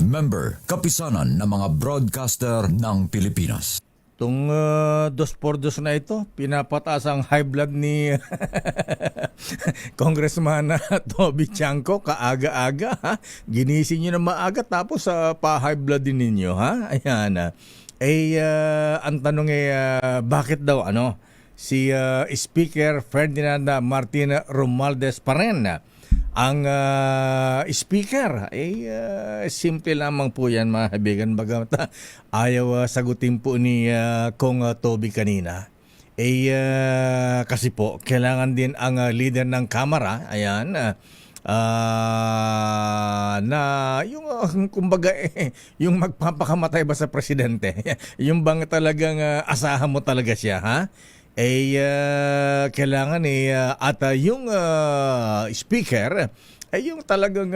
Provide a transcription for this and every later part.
member, kapisanan ng mga broadcaster ng Pilipinas. Itong 2x2 na ito, pinapataas ang high blood ni Congressman Toby Chanco kaaga-aga. Ha? Ginising nyo na maaga tapos pa-high blood din ninyo. Ha? Ayan. Ang tanong bakit daw si Speaker Ferdinand Martin Romualdez pa rin ang speaker? Simple lamang po yan, mga kaibigan. Bagamat ayaw sagutin po ni Kong Toby kanina. Kasi po, kailangan din ang leader ng Kamara, ayan, na yung kumbaga yung magpapakamatay ba sa presidente? Yung bang talagang asahan mo talaga siya, ha? Kailangan at yung speaker ay yung talagang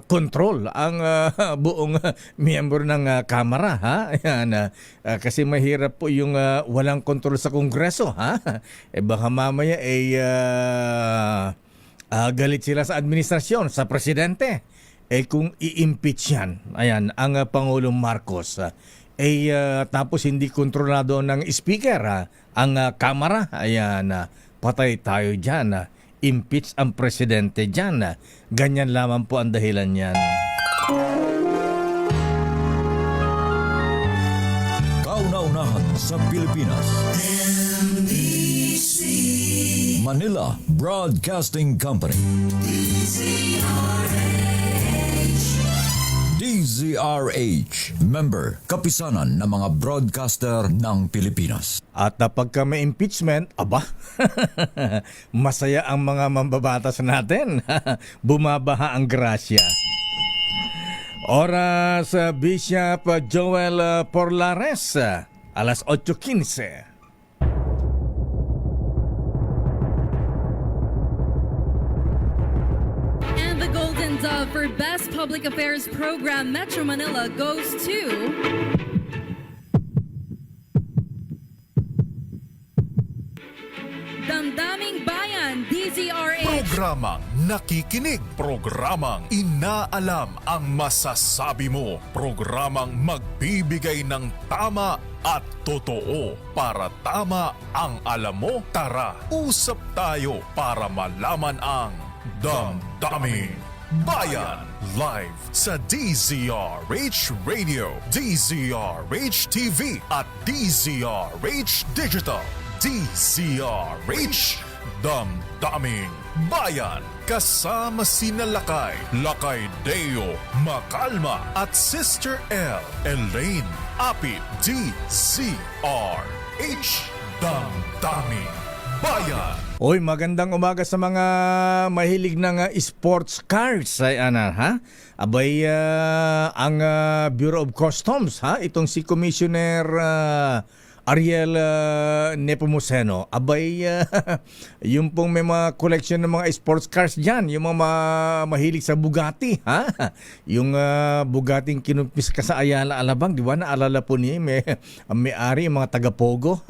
control ang buong miyembro ng Kamara, ha? Ayan, kasi mahirap po yung walang control sa Kongreso, ha? Baka mamaya galit sila sa administrasyon, sa presidente. Kung i-impeach yan, ayan, ang Pangulong Marcos, tapos hindi kontrolado ng speaker ang Kamara, ayan, patay tayo dyan. Impeach ang presidente dyan. Ganyan lamang po ang dahilan yan. Kauna-unahan sa Pilipinas. NBC Manila Broadcasting Company. DZRH, member, kapisanan ng mga broadcaster ng Pilipinas. At pagka may impeachment, masaya ang mga mambabatas natin. Bumabaha ang grasya. Oras, Bishop Joel Porlares, alas 8:15. And the Golden Dove for Best Public Affairs Program Metro Manila goes to Damdaming Bayan, DZRH. Programang nakikinig, programang inaalam ang masasabi mo, programang magbibigay ng tama at totoo para tama ang alam mo. Tara, usap tayo para malaman ang Damdaming Bayan. Live sa DZRH Radio, DZRH TV at DZRH Digital. DZRH Damdaming Bayan. Kasama sina Lakay Deo Macalma at Sister L Elaine Apit. DZRH Damdaming Bayan. Oy, magandang umaga sa mga mahilig ng sports cars. Ha? Abay, ang Bureau of Customs, ha? Itong si Commissioner Ariel Nepomuceno, abay, yung pong may mga collection ng mga sports cars dyan, yung mga mahilig sa Bugatti, ha? Yung Bugatting kinumpis ka sa Ayala, Alabang, di ba? Naalala po niya, may-ari, yung mga taga-Pogo,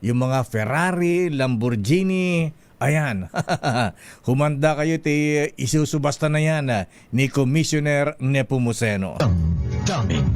yung mga Ferrari, Lamborghini, ayan. Humanda kayo, isusubasta na yan ni Commissioner Nepomuceno. Damdaming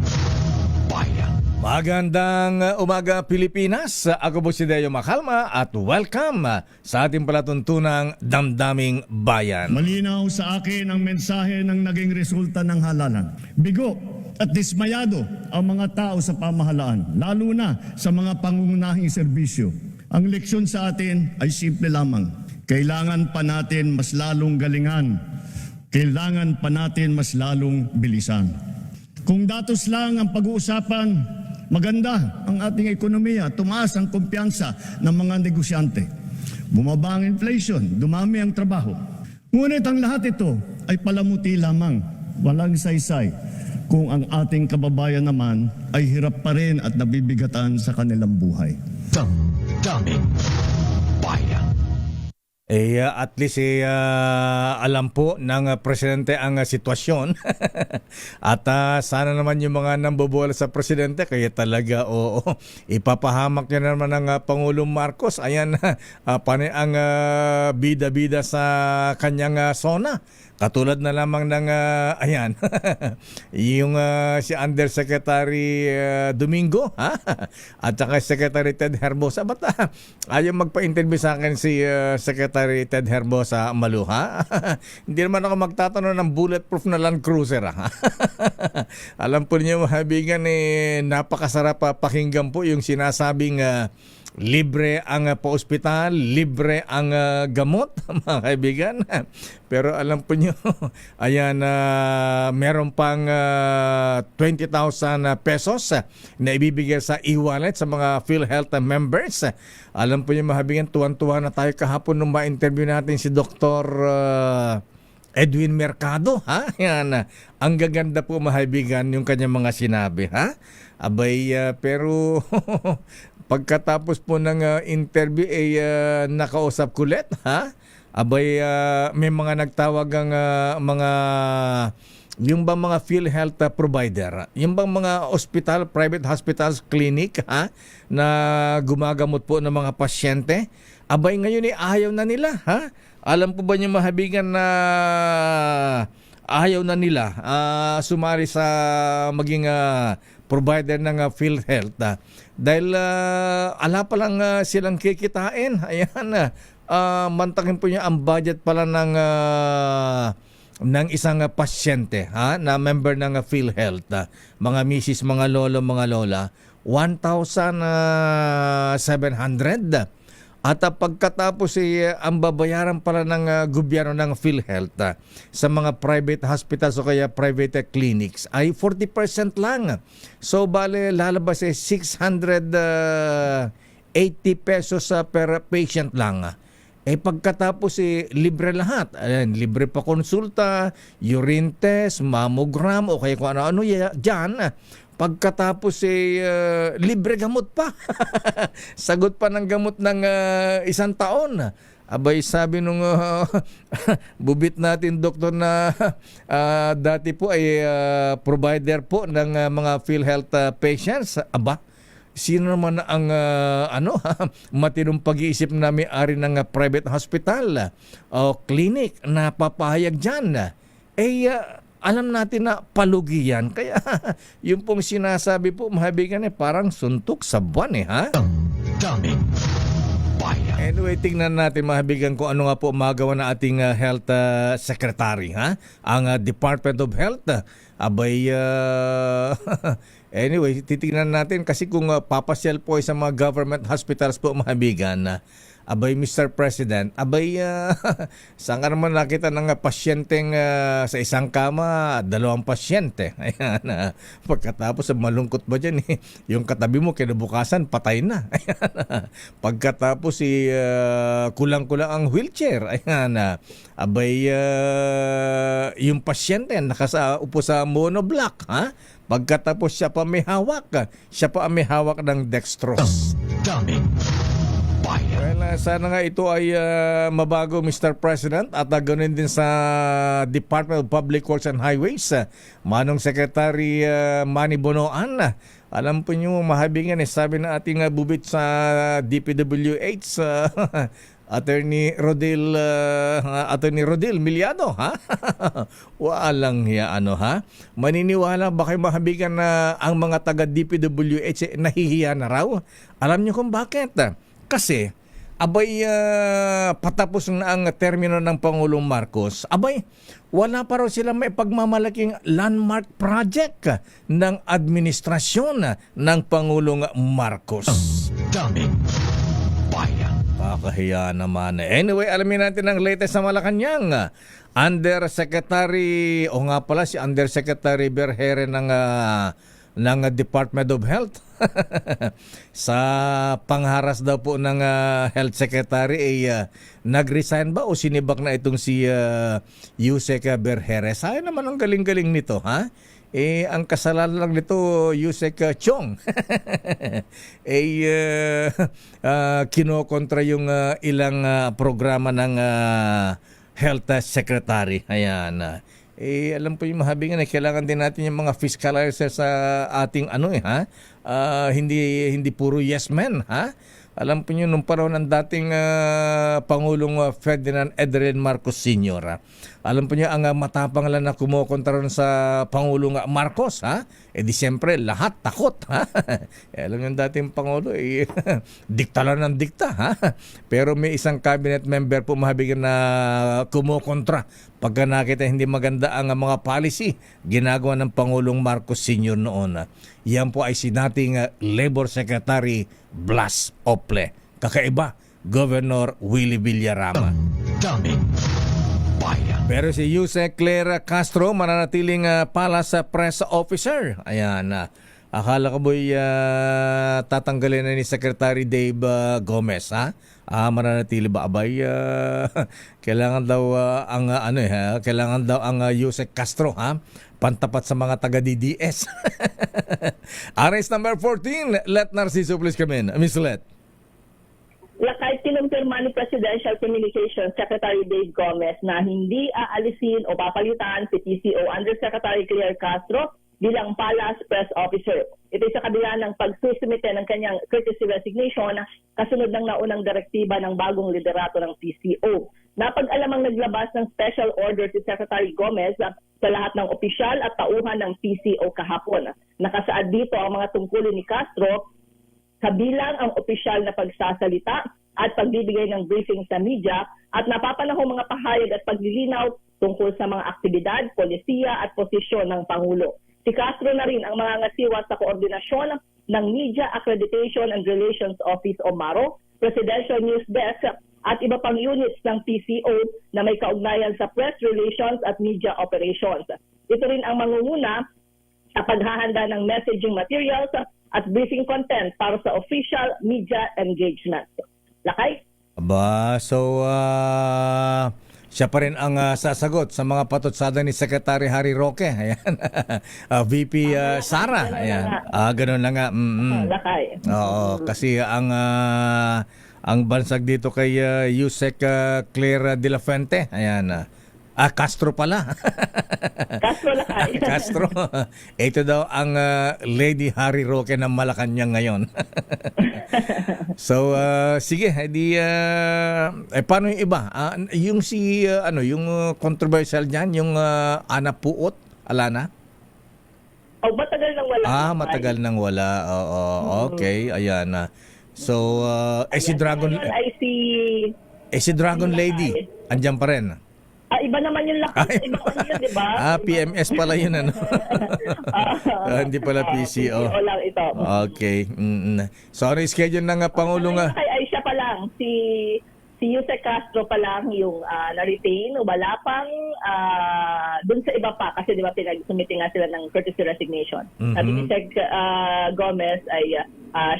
Bayan. Magandang umaga, Pilipinas. Ako po si Deo Macalma at welcome sa ating palatuntunang Damdaming Bayan. Malinaw sa akin ang mensahe ng naging resulta ng halalan. Bigo at dismayado ang mga tao sa pamahalaan, lalo na sa mga pangunahing serbisyo. Ang leksyon sa atin ay simple lamang. Kailangan pa natin mas lalong galingan. Kailangan pa natin mas lalong bilisan. Kung datos lang ang pag-uusapan, maganda ang ating ekonomiya, tumaas ang kumpiyansa ng mga negosyante. Bumaba ang inflation, dumami ang trabaho. Ngunit ang lahat ito ay palamuti lamang, walang saysay, kung ang ating kababayan naman ay hirap pa rin at nabibigatan sa kanilang buhay. Damdaming Bayan. At least alam po ng presidente ang sitwasyon. At sana naman yung mga nambobola sa presidente, kaya talaga ipapahamak niya naman ng Pangulong Marcos. Ayan, panay ang bida-bida sa kanyang zona. Katulad na lamang ng ayan yung si Undersecretary Domingo ha at saka Secretary Ted Herbosa. Ba't ayaw magpa-interview sa akin si Secretary Ted Herbosa Maluha? Hindi naman ako magtatanong ng bulletproof na Land Cruiser ha. Alam po niyo mga kaibigan, napakasarap pakinggan po yung sinasabing libre ang pa-ospital, libre ang gamot, mga kaibigan. Pero alam po nyo, ayan, meron pang 20,000 pesos na ibibigay sa e-wallet sa mga PhilHealth members. Alam po nyo, mga kaibigan, tuwan-tuwa na tayo kahapon nung ma-interview natin si Dr. Edwin Mercado, ha? Yan, ang gaganda po, mga kaibigan, yung kanyang mga sinabi, ha? Abay, pero pagkatapos po ng interview nakausap kulit, ha? Abay, may mga nagtawag ang mga yung bang mga PhilHealth provider, yung bang mga hospital, private hospitals, clinic, ha? Na gumagamot po ng mga pasyente. Abay, ngayon ayaw na nila, ha? Alam po ba niyo, mahabigan na ayaw na nila sumali sa maging provider ng PhilHealth dahil ala pa lang silang kikitain. Ayan, mantakin po niya ang budget pala ng isang pasyente na member ng PhilHealth, mga misis, mga lolo, mga lola, 1,700. At pagkatapos ang babayaran pala ng gobyerno ng PhilHealth sa mga private hospitals o kaya private clinics ay 40% lang. So bale lalabas 680 pesos per patient lang. Pagkatapos libre lahat. Ayan, libre pa konsulta, urine test, mammogram o kaya kung ano-ano dyan. Pagkatapos libre gamot pa. Sagot pa ng gamot ng 1 taon. Abay, sabi nung bubit natin doktor na dati po ay provider po ng mga PhilHealth patients. Aba, sino naman ang matinong pag-iisip na may-ari ng private hospital o clinic na papahayag dyan? Alam natin na palugi yan. Kaya yung pong sinasabi po, mahabigan parang suntok sa buwan ha? Damdamin Bayan. Anyway, tingnan natin mahabigan kung ano nga po magawa na ating health secretary, ha? Ang Department of Health. Abay, anyway, titingnan natin kasi kung papasyal po sa mga government hospitals po mahabigan, abay, Mr. President, abay, saan ka naman nakita ng pasyenteng sa isang kama, 2 pasyente? Ayan, pagkatapos, malungkot ba dyan? Yung katabi mo, kinabukasan, patay na. Ayan, pagkatapos, kulang-kulang ang wheelchair. Ayan, abay, yung pasyente, nakaupo sa monoblock, ha? Pagkatapos, siya pa may hawak ng dextrose. Damdamin Bayan. Well, sana nga ito ay mabago, Mr. President, at ganoon din sa Department of Public Works and Highways. Manong Secretary Manny Bonoan. Alam po niyo, mahabingan sabi na ating bubit sa DPWH, Attorney Rodil Miliado, ha? Walang hiya, ha? Maniniwala ba kayo mahabigan na ang mga taga DPWH nahihiya na raw? Alam niyo kung bakit? Kasi, abay, patapos na ang termino ng Pangulong Marcos, abay, wala pa raw sila may pagmamalaking landmark project ng administrasyon ng Pangulong Marcos. Damdamin Bayan. Kakahiya naman. Anyway, alamin natin ang latest sa Malacanang. Undersecretary, o nga pala si Undersecretary Berhere ng Department of Health sa pangharas daw po ng Health Secretary nag-resign ba o sinibak na itong si Yusek Berhere? Sayang naman ang galing-galing nito, ha? Ang kasalanan lang nito, Yusek Chong, kinokontra yung ilang programa ng Health Secretary. Ayan. Alam po yung mahabingan, kailangan din natin yung mga fiscalizer sa ating hindi puro yes men, ha? Alam po nyo, nung panahon ng dating Pangulong Ferdinand Edren Marcos Sr., alam po niya ang matapang lang na kumukontra ron sa Pangulong Marcos, ha? Eh di siyempre lahat takot, ha? Alam niyo dating Pangulo, dikta lang ng dikta, ha? Pero may isang cabinet member po mahabigan na kumukontra pagka nakita hindi maganda ang mga policy ginagawa ng Pangulong Marcos Sr. noon. Yan po ay si dating Labor Secretary Blas Ople. Kakaiba, Governor Willie Villarama. Daming bayan. Pero si Yusek Claire Castro mananatiling Palace Press Officer. Ayan. Akala ko boy tatanggalin na ni Secretary Dave Gomez, ha? Mananatili ba abay? Kailangan daw kailangan daw ang Yusek Castro, ha? Pantapat sa mga taga DDS. Arrest number 14, Let Narciso please come in. Miss Let. Lakay kinumpirma ni Presidential Communications Secretary Dave Gomez na hindi aalisin o papalitan si PCO Undersecretary Claire Castro bilang Palace Press Officer. Ito sa kabila ng pagsusumite ng kanyang courtesy resignation kasunod ng naunang direktiba ng bagong liderato ng PCO. Napag-alamang naglabas ng special order si Secretary Gomez sa lahat ng opisyal at tauhan ng PCO kahapon. Nakasaad dito ang mga tungkulin ni Castro, kabilang ang opisyal na pagsasalita at pagbibigay ng briefing sa media at napapanahong mga pahayag at paglilinaw tungkol sa mga aktibidad, polisiya at posisyon ng Pangulo. Si Castro na rin ang mga ngasiwa sa koordinasyon ng Media Accreditation and Relations Office o MARO, Presidential News Desk at iba pang units ng PCO na may kaugnayan sa press relations at media operations. Ito rin ang mangunguna sa paghahanda ng messaging materials at briefing content para sa official media engagement. Lakay? Aba, so siya pa rin ang sasagot sa mga patutsada ni Secretary Harry Roque. Ayan. VP Sara. Ayan. Ganun na nga. Lakay. Oo, kasi ang bansag dito kay Yusek Claire de la Fuente. Ayan. Castro pala. Castro Lakay. Castro. Ito daw ang Lady Harry Roque ng Malacanang ngayon. So, sige, paano yung iba? Yung yung controversial niyan, yung Ana Puot, Alana? Matagal nang wala. Matagal nang wala. Oo, okay. Ayan na. So, si Dragon si Dragon Lady, andyan pa rin. Iba naman yung lakay. Iba naman yun, di ba? PMS pala yun, ano? Hindi pala PCO. PCO lang ito. Okay. So, ano yung schedule ng Pangulong? Ay siya pa lang. Si Yusek Castro pa lang yung na-retain. Wala pang dun sa iba pa. Kasi di ba sumiti nga sila ng courtesy resignation. Sabi ni Sec Gomez ay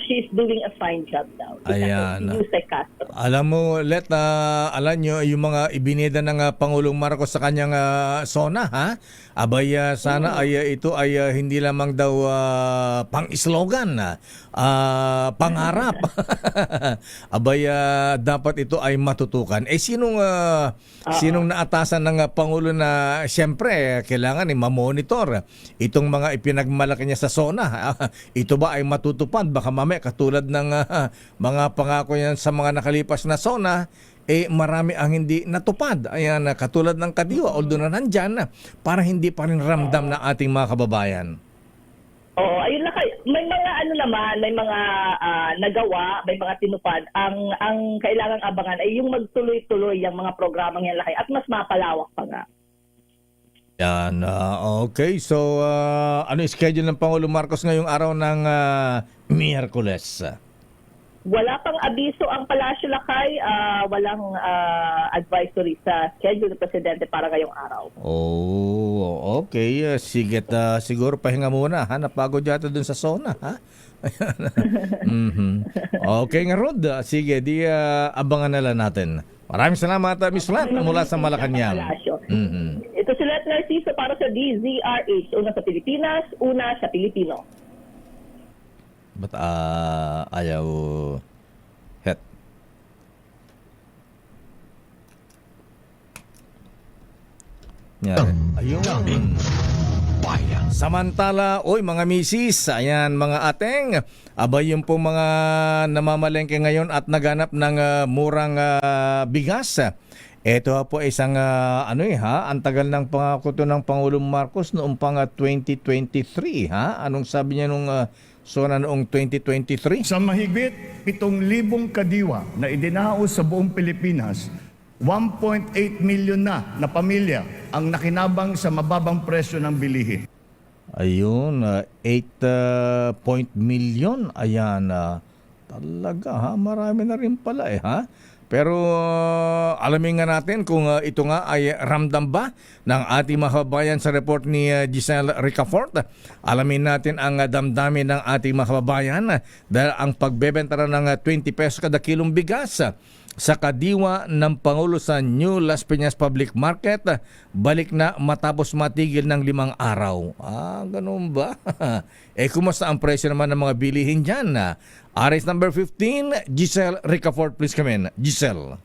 she's doing a fine job daw. Ayan. Si Yusek Castro. Alam mo, alam nyo, yung mga ibinida ng Pangulong Marcos sa kanyang SONA, ha? Abay, sana ay ito ay hindi lamang daw pang-slogan, pangarap. Abay, dapat ito ay matutukan. Sinong naatasan ng Pangulo na siyempre kailangan mamonitor itong mga ipinagmalaki niya sa SONA? Ito ba ay matutupad? Baka mamaya katulad ng mga pangako yan sa mga nakalipas na SONA, marami ang hindi natupad. Ayan, katulad ng Kadiwa, although na nandyan, para hindi pa rin ramdam ng ating mga kababayan. Oo, ayun na kayo. May mga may mga nagawa, may mga tinupad. Ang kailangang abangan ay yung magtuloy-tuloy yung mga programang yan lakay at mas mapalawak pa nga. Yan, okay. So, ano yung schedule ng Pangulo Marcos ngayong araw ng Miyerkules? Wala pang abiso ang Palasyo Lakay, walang advisory sa schedule ng Presidente para ngayong araw. Oh, okay. Sige, siguro pahinga muna, ha? Napagod yata dun sa SONA, ha? Okay nga, Rod. Sige, abangan na lang natin. Maraming salamat, Miss Lat, mula sa Malacanang. Ito si Let Narciso para sa DZRH. Una sa Pilipinas, una sa Pilipino. Ba't ayaw het? Ayun. Bayan. Samantala, mga misis, ayan mga ateng, abay yung pong mga namamalengke ngayon at naganap ng murang bigas. Ito po isang ang tagal ng pangako ng Pangulong Marcos noong pang 2023 ha. Anong sabi niya nung SONA noong 2023? Sa mahigit 7,000 kadiwa na idinaos sa buong Pilipinas, 1.8 million na pamilya ang nakinabang sa mababang presyo ng bilihin. Ayun, 8 million. Ayan, talaga ha, marami na rin pala ha. Pero alamin nga natin kung ito nga ay ramdam ba ng ating mga kababayan sa report ni Giselle Ricafort. Alamin natin ang damdamin ng ating mga kababayan dahil ang pagbebenta ng 20 pesos kada kilong bigas sa kadiwa ng Pangulo sa New Las Piñas Public Market, balik na matapos matigil ng 5 araw. Ganun ba? Kumusta ang presyo naman ng mga bilihin dyan? RS number 15, Giselle Ricafort, please come in. Giselle.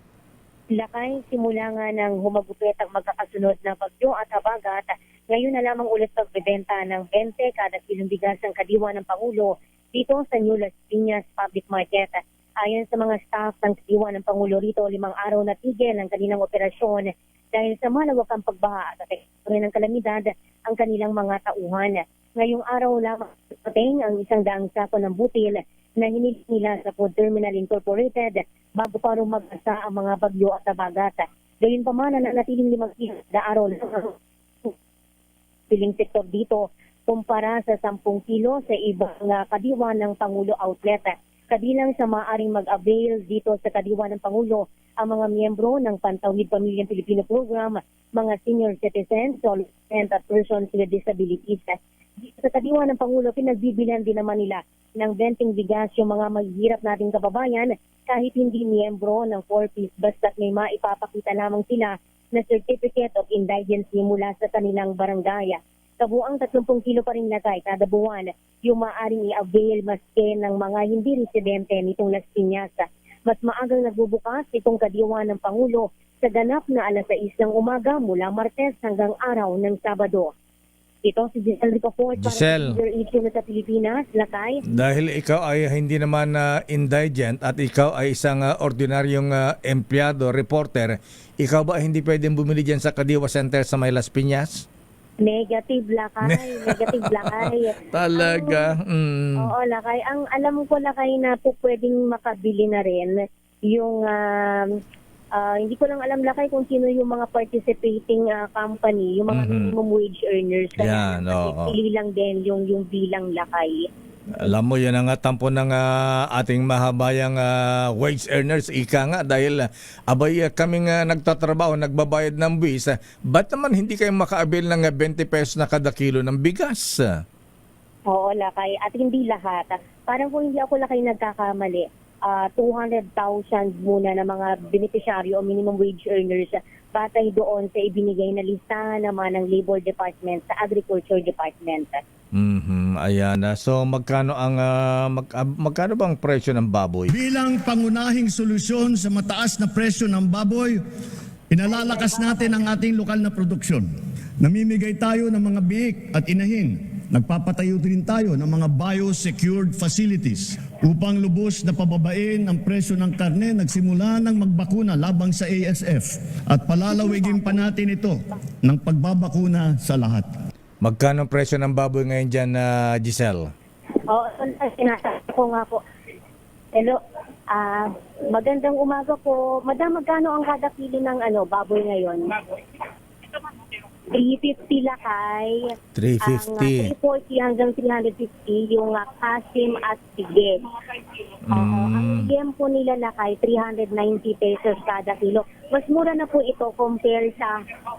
Lakay, simula nga ng humagupit ang magkakasunod na bagyo at habagat, ngayon na lamang ulit pagbebenta ng 20 kada kilong bigas ang kadiwa ng Pangulo dito sa New Las Piñas Public Market. Ayon sa mga staff ng kadiwa ng Pangulo rito, 5 araw na tigil ang kanilang operasyon dahil sa malawakang pagbaha at epekto ng kalamidad ang kanilang mga tauhan. Ngayong araw lamang pating ang 100 sako ng butil na hiniling nila sa Food Terminal Incorporated bago pa rin mag-asa ang mga bagyo at habagat. Gayunpaman, nanatiling 5 araw lang ang piling sektor dito kumpara sa 10 kilo sa ibang kadiwa ng Pangulo outlet. Kabilang sa maaaring mag-avail dito sa kadiwa ng Pangulo ang mga miyembro ng Pantawid Pamilyang Pilipino Program, mga senior citizens, and persons with disabilities. Dito sa kadiwa ng Pangulo, pinagbibilan din naman nila ng benting bigas yung mga mahihirap nating kababayan kahit hindi miyembro ng 4-piece basta't may maipapakita lamang sila na Certificate of Indigency mula sa kanilang barangay. Kabuang 30 kilo pa rin lagay kada buwan yung maaaring i-avail maski ng mga hindi residente nitong Las Piñas. Mas maagang nagbubukas itong kadiwa ng Pangulo sa ganap na 6 ng umaga mula Martes hanggang araw ng Sabado. Ito si Giselle Ricafort para Giselle, sa issue sa Pilipinas, Lakay. dahil ikaw ay hindi naman indigent at ikaw ay isang ordinaryong empleyado, reporter, ikaw ba hindi pwedeng bumili dyan sa Kadiwa Center sa May Las Piñas? Negative, Lakay. Negative, Lakay. Talaga? Oo, Lakay. Ang alam ko, Lakay, na po pwedeng makabili na rin yung hindi ko lang alam, Lakay, kung sino yung mga participating company, yung mga minimum wage earners. Yan, oo. Pili lang din yung bilang, Lakay. Alam mo, yan ang tampo ng ating mahabayang wage earners. Ika nga, dahil kaming nagtatrabaho, nagbabayad ng buwis. Ba't naman hindi kayo makaabil ng 20 pesos na kada kilo ng bigas? Oo, Lakay. At hindi lahat. Parang kung hindi ako, Lakay, nagkakamali, 200,000 muna na mga beneficiaryo o minimum wage earners batay doon sa ibinigay na listahan naman ng Labor Department sa Agriculture Department. Ayan. So magkano magkano bang presyo ng baboy? Bilang pangunahing solusyon sa mataas na presyo ng baboy, pinalalakas natin ang ating lokal na produksyon. Namimigay tayo ng mga biik at inahin. Nagpapatayo din tayo ng mga biosecured facilities upang lubos na pababain ang presyo ng karne nagsimula ng magbakuna labang sa ASF at palalawigin pa natin ito ng pagbabakuna sa lahat. Magkano ang presyo ng baboy ngayon dyan, Giselle? Oo, sinasabi ko nga po. Hello, magandang umaga po. Madam, magkano ang kada kilo ng baboy ngayon? 350, Lakay. 350. Ang 340 hanggang 350 yung kasim at sige. Ang liempo nila, Lakay, 390 pesos kada kilo. Mas mura na po ito compare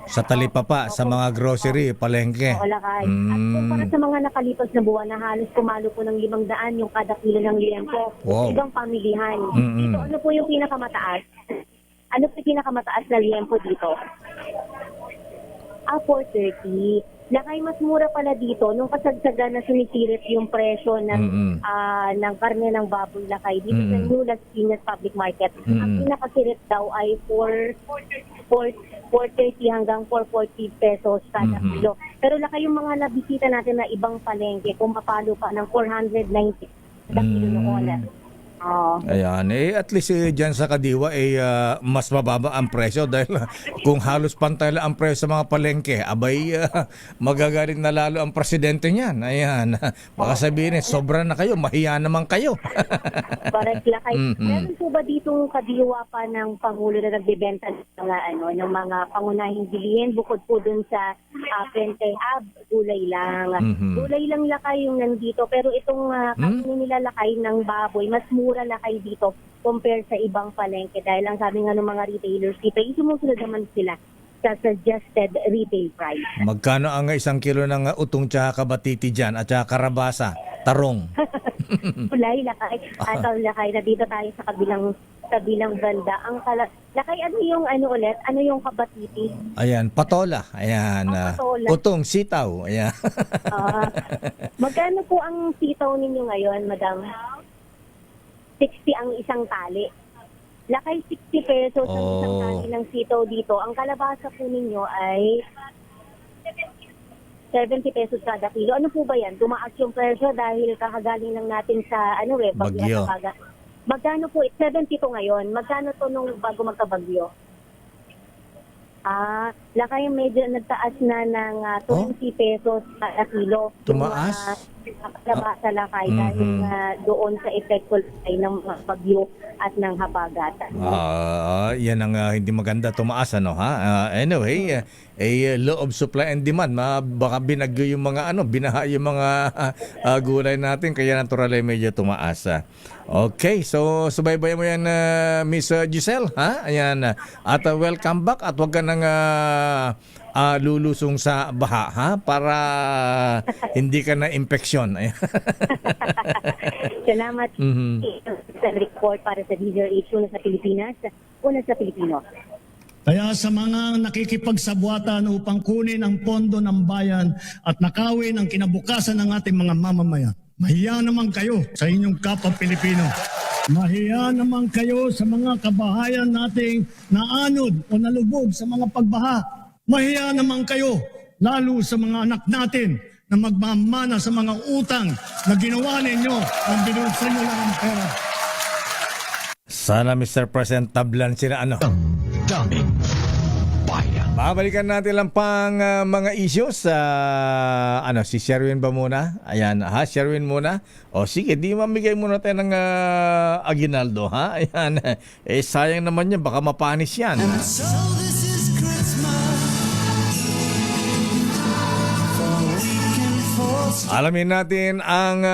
Sa talipapa, sa mga grocery, palengke. Oo, Lakay. At kumpara sa mga nakalipas na buwan na halos pumalo po ng 500 yung kada kilo ng liempo. Wow. Ibang pamilihan. Ito, ano po yung pinakamataas? Ano po yung pinakamataas na liempo dito? 430. Lakay, mas mura pala dito nung kasagsagan na sumisirit yung presyo ng karne ng baboy, Lakay dito sa New Las Piñas Public Market. Ang pinakasirit daw ay 430 hanggang 440 pesos kada kilo. Pero, Lakay, yung mga nabisita natin na ibang palengke, kung papalo pa ng 490 kada kilo noon. Ayan, at least dyan sa Kadiwa mas mababa ang presyo dahil kung halos pantay lang ang presyo sa mga palengke, abay magagaling na lalo ang presidente niyan. Ayan, baka sabihin sobra na kayo, mahiya naman kayo. Correct, Lakay. Meron po ba ditong Kadiwa pa ng Pangulo na nagbebenta ng mga pangunahing bilihin bukod po dun sa Frente Hub? Gulay lang. Gulay lang, Lakay, yung nandito. Pero itong kasi nilalakay ng baboy, mas mura, Lakay, dito compare sa ibang palengke. Dahil ang sabi nga ng mga retailers dito, sumusunod naman sila sa suggested retail price. Magkano ang isang kilo ng utong tsaka kabatiti dyan at tsaka karabasa, tarong? Kulay, Lakay. At Lakay, na dito tayo sa kabilang banda. Lakay, ano yung ulit? Ano yung kabatiti? Ayan, patola. Ayan, Patola. utong, sitaw. Ayan. Magkano po ang sitaw ninyo ngayon, madam? 60 ang isang tali. Lakay, 60 pesos ang isang tali ng sitaw dito. Ang kalabasa po ninyo ay 70 pesos kada kilo. Ano po ba yan? Tumaas yung presyo dahil kakagaling lang natin sa Bagyo. Magkano po? 70 to ngayon. Magkano to nung bago magkabagyo? Lakay, medyo nagtaas na ng 20 pesos kada kilo. Tumaas? Kalabasa, Lakay, dahil doon sa epekto ng mga bagyo at ng habagat. Yan ang hindi maganda, tumaas, ano, ha? Anyway, law of supply and demand, baka binagyo yung mga binaha yung mga gulay natin, kaya natural ay medyo tumaas. Okay, so subaybayan mo yan, Miss Giselle, ha? Ayan, at welcome back at wag ka nang lulusong sa baha, ha? Para hindi ka na impeksyon. Salamat sa report para sa DZRH, una sa Pilipinas, una sa Pilipino. Kaya sa mga nakikipagsabwatan upang kunin ang pondo ng bayan at nakawin ang kinabukasan ng ating mga mamamayan, mahiya naman kayo sa inyong kapwa Pilipino. Mahiya naman kayo sa mga kabahayan nating naanod o nalubog sa mga pagbaha. Mahiya naman kayo lalo sa mga anak natin na magmamana sa mga utang na ginawa ninyo ang binulsan nyo lang ang pera. Sana, Mr. President, tablan sila, Daming bayan. Babalikan natin lang pang mga issues. Si Sherwin ba muna? Ayan, Sherwin muna. O sige, di mamigay muna tayo ng aginaldo, ha? Ayan, sayang naman yan, baka mapanis yan. Alamin natin ang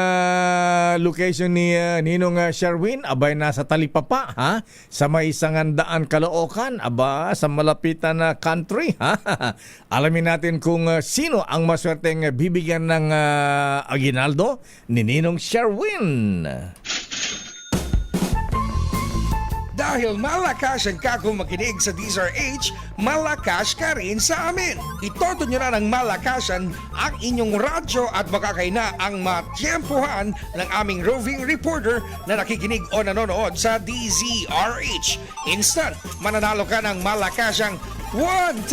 location ni Ninong Sherwin. Abay, nasa Talipapa, ha? Sa may Sangandaan, Caloocan. Aba, sa malapitan na country, ha? Alamin natin kung sino ang maswerteng bibigyan ng aginaldo ni Ninong Sherwin. Dahil malakas ang kakong makinig sa DZRH, malakas ka rin sa amin. Itodo nyo na ng malakasan ang inyong radyo at makakay na ang matyempohan ng aming roving reporter na nakikinig o nanonood sa DZRH. Instant, mananalo ka ng malakasang 1,000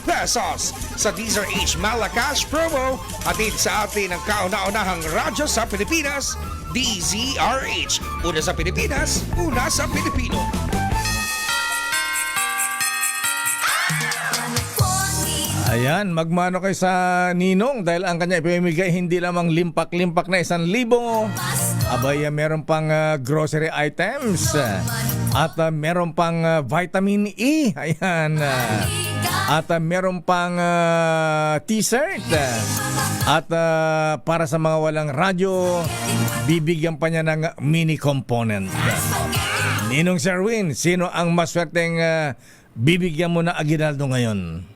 pesos sa DZRH Malakas Promo, hatid sa atin ang kauna-unahang radyo sa Pilipinas, DZRH. Una sa Pilipinas, una sa Pilipino. Ayan, magmano kayo sa Ninong dahil ang kanya ipamimigay hindi lamang limpak-limpak na 1,000. Abay, meron pang grocery items at meron pang vitamin E. Ayan. At meron pang t-shirt. At para sa mga walang radyo, bibigyan pa niya ng mini component. Ninong Sherwin, sino ang maswerteng bibigyan mo na aginaldo ngayon?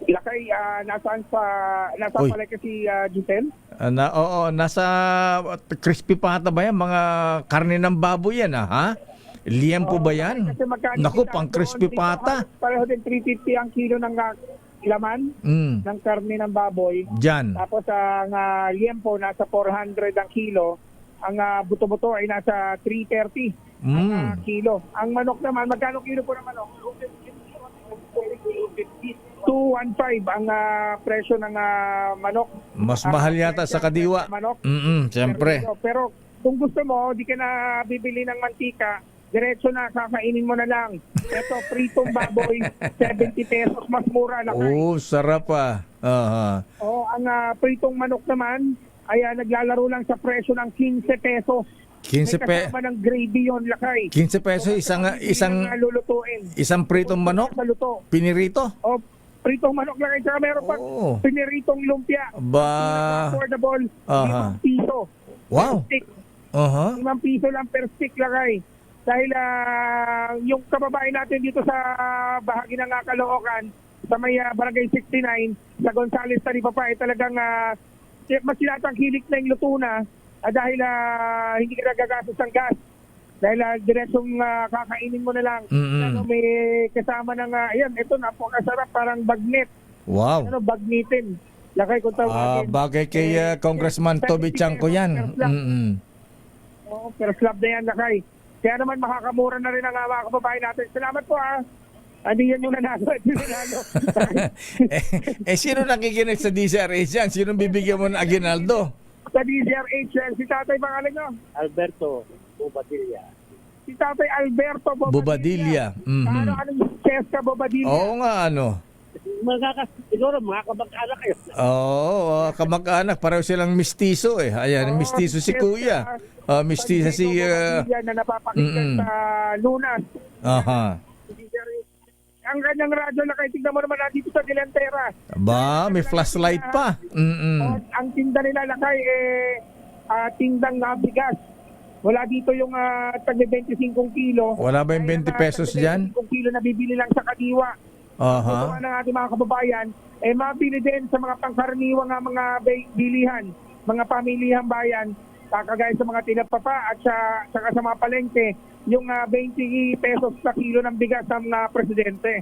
Lakay, nasaan pala kasi Giselle? Oo, nasa crispy pata ba yan? Mga karne ng baboy yan, ha? Liempo ba yan? Naku, pang crispy pata. Pareho din 350 ang kilo ng laman ng karne ng baboy. Diyan. Tapos ang liempo nasa 400 ang kilo. Ang buto-buto ay nasa 330 ang kilo. Ang manok naman, magkano kilo po ng manok? 215 ang presyo ng manok. Mas mahal yata sa Kadiwa. Manok. Siyempre. Pero kung gusto mo, di ka na bibili ng mantika, diretso na, kakainin mo na lang. Ito, pritong baboy, 70 pesos, mas mura na kayo. Sarap ah. Aha. Ang pritong manok naman, ay naglalaro lang sa presyo ng 15 pesos. 15 May kasama ng gravy yun, lakay. 15 pesos isang lulutuin. isang pritong manok, Sa luto. pinirito. O, pritong manok lang. Tsaka meron pang Oh. piniritong lumpia. Ba. Affordable, Aha. 5 piso. Wow. Per stick. Aha. 5 piso lang per stick lakay. Dahil yung kababae natin dito sa bahagi ng Caloocan, sa may Barangay 69, sa Gonzales Talipapa, ay talagang mas sinatangkilik na yung luto na dahil hindi ka nagagastos ng gas. Dahil diretsong kakainin mo na lang. Ano, may kasama ng, ayan, ito napakasarap, parang bagnet. Wow. Ano, bagnitin. Lakay kung tawagin. Bagay kay Congressman Toby Chanco yan. Oo, pero slab na yan, lakay. Kaya naman makakamura na rin ang mga kababae natin. Salamat po Hindi yan yung nanalo. Sino nakikinig sa DZRH yan? Sino bibigyan mo ng aginaldo? Sa DZRH, si tatay pangalan nyo? Alberto Bobadilla. Si tatay Alberto Bobadilla. Anong Cheska Bobadilla? Oo nga, ano. Siguro mga kamag-anak kayo. Oo, kamag-anak. Pareho silang mistiso eh. Ayan, mistiso si Kuya. Mistiso si... Bobadilla na napapakinggan sa Lunas. Aha. Ang kanyang radyo na kayo, tignan mo naman dito sa Gilantera. Ba, may flashlight pa. Ang tinda nila lakay tindang bigas. Wala dito yung tag 25 kilo. Wala ba yung 20 pesos dyan? 25 kilo na bibili lang sa kadiwa. Ito ng ating mga kababayan, mabili din sa mga pangkaraniwang mga bilihan, mga pamilihang bayan, kagaya sa mga tinapapa at saka sa mga palengke, yung 20 pesos sa kilo ng bigas ng presidente.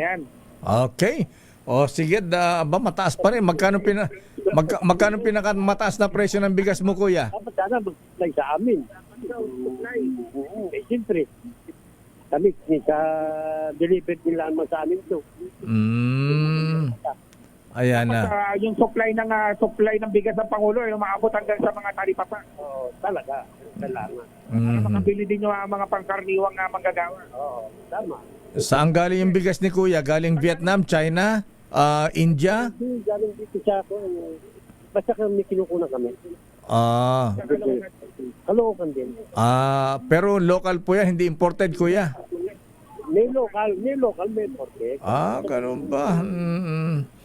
Yan. Okay. O sige, mataas pa rin. Magkano pinakamataas na presyo ng bigas mo, Kuya? Dapat sana mag-supply sa amin. Siyempre, kami sa delivered nila naman sa amin ito. Ayan na. Yung supply ng bigas ng Pangulo ay umaabot hanggang sa mga talipapa. Oo, talaga. Kailangan. Para makabili din yung mga pangkarniwang manggagawa. Oo, tama. Saan galing yung bigas ni Kuya? Galing Vietnam, China, India? Galing dito sa ako. Basta kami kinukunan kami. Caloocan din. Pero local po yan, hindi imported, Kuya. May local, may imported. Ganun ba?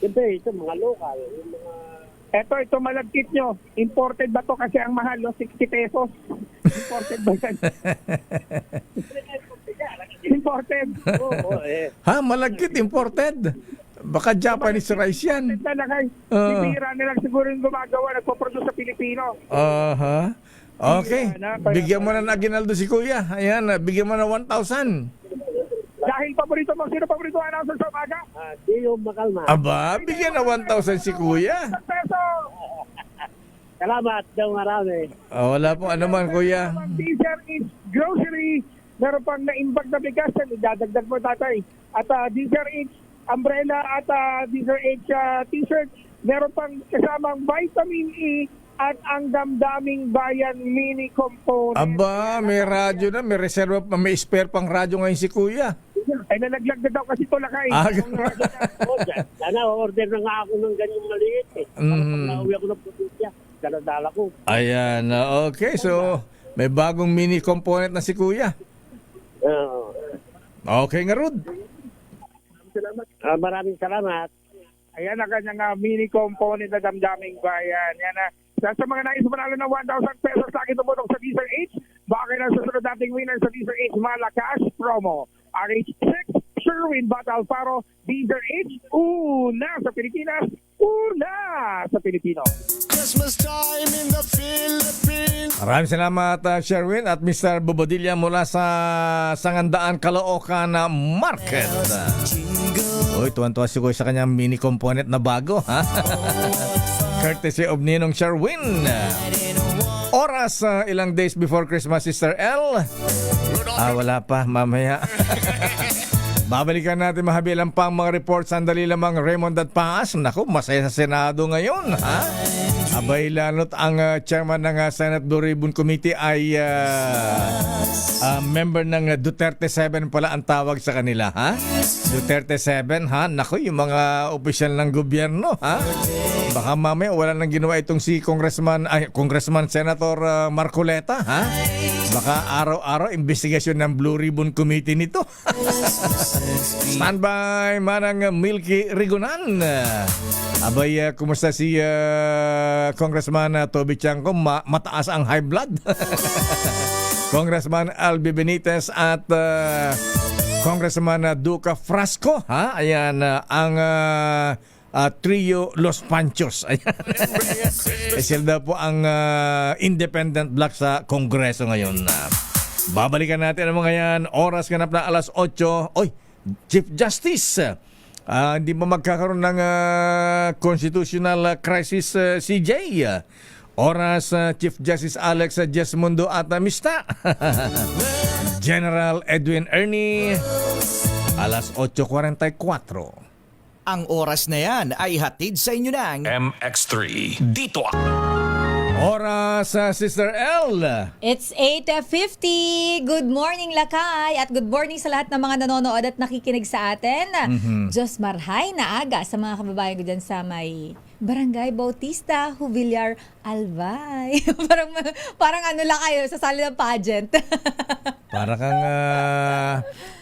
Siyempre, ito mga local. Yung mga... Ito malagkit nyo. Imported ba to kasi ang mahal, 60 pesos? Imported ba yan? Imported. Malagkit, imported? Baka Japanese rice yan. Bibira na lang siguro yung gumagawa, nagpo-produce sa Pilipino. Okay. Bigyan mo na ng aginaldo si Kuya. Ayan, bigyan mo na 1,000. Dahil paborito mo, sino paborito announcer sa umaga? Dio Macalma. Aba, bigyan na 1,000 si Kuya. Peso! Salamat daw marami. Wala po anuman, Kuya. DZRH grocery, meron pang na-imbag na bigas, idadagdag mo tatay. At DZRH umbrella at DZRH t-shirt, meron pang kasamang vitamin E at ang damdaming bayan mini component. Aba, may radyo na, may reserva pa, may spare pang radyo ngayon si Kuya. Ay nalaglag na daw kasi ito lakay. Sana order na nga ako ng ganyang maliit eh. Para pag nauwi ako ng probinsya, daladala ko. Ayan, okay. So, may bagong mini component na si Kuya. Okay nga, Rod. Maraming salamat. Ayan ang kanyang mini component na damdaming bayan. Yan na. Sa mga nais manalo ng 1,000 pesos lagi tumutok sa DZRH, baka kayo na susunod nating winner sa DZRH Malacash promo. RH6, Sherwin Bat Alfaro, DZRH, una sa Pilipinas, una sa Pilipino. Christmas time in the Philippines. Maraming salamat, Sherwin at Mr. Bobadilla mula sa Sangandaan, Caloocan Market. Uy, tuwan-tuwa si Kuya sa kanyang mini component na bago, ha? Courtesy of Ninong Sherwin. Oras, ilang days before Christmas, Sister L. Wala pa, mamaya. Babalikan natin mahabilang pang mga reports. Sandali lamang, Raymond at Paas. Naku, masaya sa Senado ngayon, ha? Abay, lalo't ang chairman ng Senate Blue Ribbon Committee ay member ng Duterte 7 pala ang tawag sa kanila, ha? Duterte 7, ha? Naku, yung mga opisyal ng gobyerno, ha? Baka mamaya wala nang ginawa itong si Congressman Senator Marcoleta, ha? Baka araw-araw investigasyon ng Blue Ribbon Committee nito. Standby, Manang Milky Rigonan. Abay, kumusta si Congressman Toby Chanco? Mataas ang high blood. Congressman Albi Benitez at Congressman Duca Frasco, ha? Ayan, ang trio Los Panchos. Ayan. Sila daw po ang independent bloc sa Kongreso ngayon. Babalikan natin ang mga yan. Oras ganap na 8:00. Oy, Chief Justice, hindi ba magkakaroon ng constitutional crisis, CJ? Oras, Chief Justice Alex Jesmundo at Mista. General Edwin Ernie, 8:44. Ang oras na yan ay hatid sa inyo ng MX3 dito. Oras, Sister L. It's 8:50. Good morning, Lakay. At good morning sa lahat ng mga nanonood at nakikinig sa atin. Diyos marhay na aga sa mga kababayan ko dyan sa may Barangay Bautista, Jubilar, Albay. parang ano lang kayo, sasali ng pageant.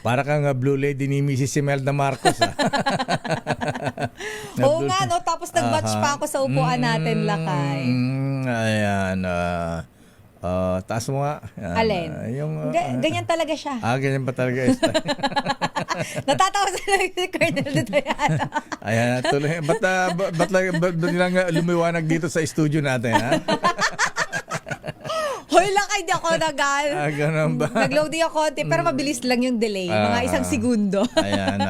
Para kang Blue Lady ni Mrs. Imelda Marcos. Oo nga, no? Tapos nag-match pa ako sa upuan natin, Lakay. Ayan. Taas mo nga. Alin? Ganyan talaga siya. Ganyan pa talaga. Natatawa sa si Colonel Duterte. Ayan, tuloy. Ba't lang lumiwanag dito sa studio natin, ha? Hoy, Lakay, di ako ganun ba? nag-load din ako konti, pero mabilis lang yung delay. Mga 1 segundo. Ayan,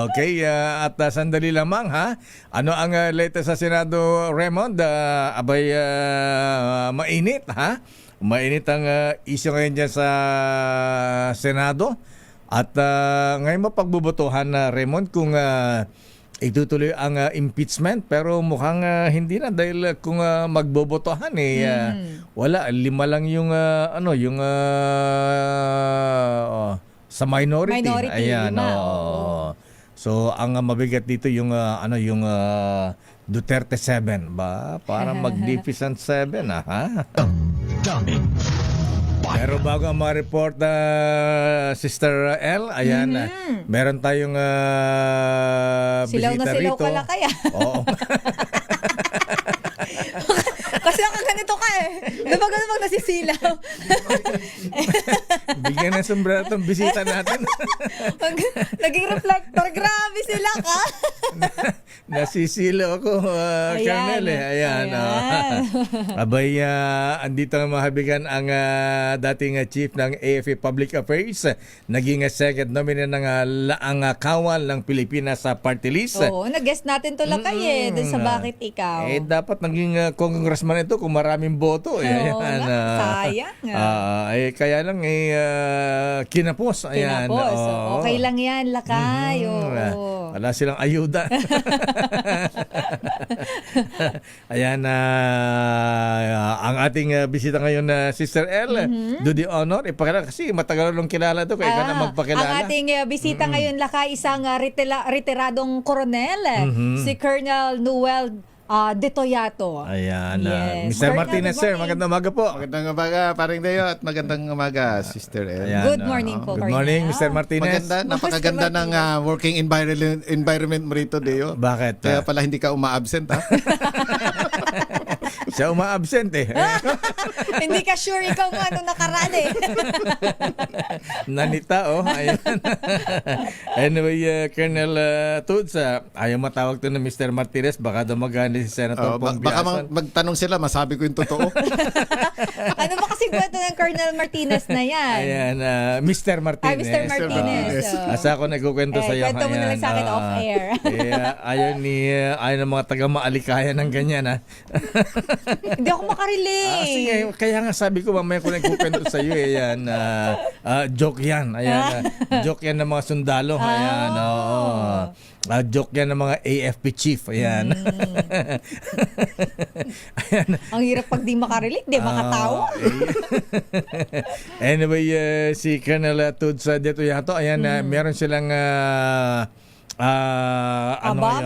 okay. At sandali lamang, ha? Ano ang latest sa Senado, Raymond? Abay, mainit, ha? Mainit ang issue ngayon dyan sa Senado. At ngayon mapagbubutuhan na, Raymond, kung itutuloy ang impeachment, pero mukhang hindi na dahil kung magbobotohan wala, 5 lang yung sa minority. Ayan, 5. So ang mabigat dito yung Duterte 7 ba? Para magnificent 7, ha? Pero bago ang mga report, Sister L, ayan, meron tayong silaw na bisita silaw rito. ka, Lakay. Oo. Kasi ganito ka Diba ganun pag nasisilaw? Bigyan ng sombrero itong bisita natin. Naging reflector. Grabe sila ka. Nasisilaw ako, Colonel. Ayan. Abay, andito ang mahabigan ang dating chief ng AFP Public Affairs. Naging second nominee ng Laang Kawal ng Pilipinas sa party list. Oo, nag-guest natin to, Lakay, dun sa Bakit Ikaw. Dapat naging congressman ito kung maraming boto. Oo, sayang. Kaya lang kinapos. Ayan. Kinapos. Okay lang yan, Lakay. Wala silang ayuda. Ayan, ang ating bisita ngayon na Sister L, do the honor. Ipakilala kasi matagal nung kilala to, kaya ka na magpakilala. Ang ating bisita ngayon, Lakay, isang retiradong koronel, si Colonel Noel De Toyato. Ayan. Yes. Mr. Colonel, Martinez, sir, magandang umaga po. Magandang umaga, paring Deo, at magandang umaga, Sister El. Ayan, Good morning po, Good morning, Mr. Martinez. Napakaganda ng working environment mo rito, Deo. Bakit? Kaya pala hindi ka uma-absent, ha? Siya uma-absent Hindi ka sure ikaw kung ano nakaraan Nanita, Ayan. Anyway, Colonel Tudes, ayaw matawag to na Mr. Martinez. Baka daw magani si Senator Pong Baka Biasan. magtanong sila, masabi ko yung totoo. Ano ba kasi kwento ng Colonel Martinez na yan? Ayan, Mr. Martinez. Mr. Martinez. Asa ako nagkukwento sa iyo. Kwento mo na lang sa akin off-air. Ayaw ng mga taga-maalikaya ng ganyan, ha? Hindi ako makarelate. Sige, kaya nga sabi ko mamaya ko nagkukwento sa iyo. Ayan, joke yan. Ayan, joke yan ng mga sundalo. Ayan, oo. Joke yan ng mga AFP chief. Ayan. Ayan. Ang hirap pag di makarelate, di makatawa. Anyway, si Colonel Tudsa dito yato, ayan, meron silang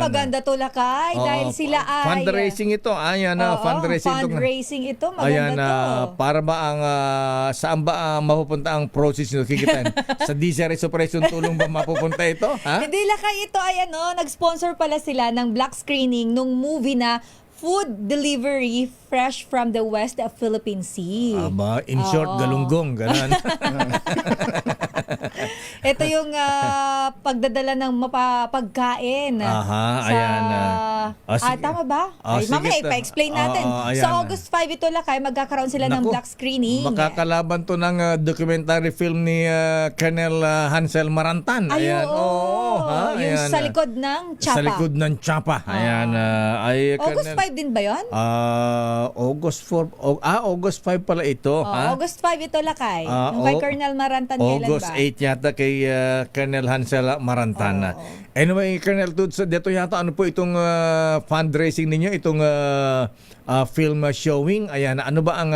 Maganda to, Lakay. Dahil sila ay... fundraising ito. Ayan, fundraising ito. Maganda ayan, to. para ba ang saan ba mapupunta ang process nito? Kikitain sa DCRS Operation Tulong ba mapupunta ito? Ha? Hindi, Lakay, ito ay nag-sponsor pala sila ng black screening nung movie na Food Delivery Fresh from the West Philippine Sea. Aba, in short, galunggong, ganun. Ito yung pagdadala ng pagkain. Ayan. Tama ba? Mamaya ipa-explain natin. Sa August 5 ito, Lakay, magkakaroon sila ng black screening. Makakalaban to ng documentary film ni Colonel Hansel Marantan. Ayan, yung ayan, sa likod ng Chapa. Sa likod ng Chapa. Ayan. August 5 din ba yun? August 4. August 5 pala ito. August 5 ito, Lakay. Yung kay Colonel Marantan, kailan ba? August 8 yata kay Colonel Hansel Marantan. Anyway, Colonel Tuds, dito yata ano po itong fundraising ninyo, itong film showing. Ayan, ano ba ang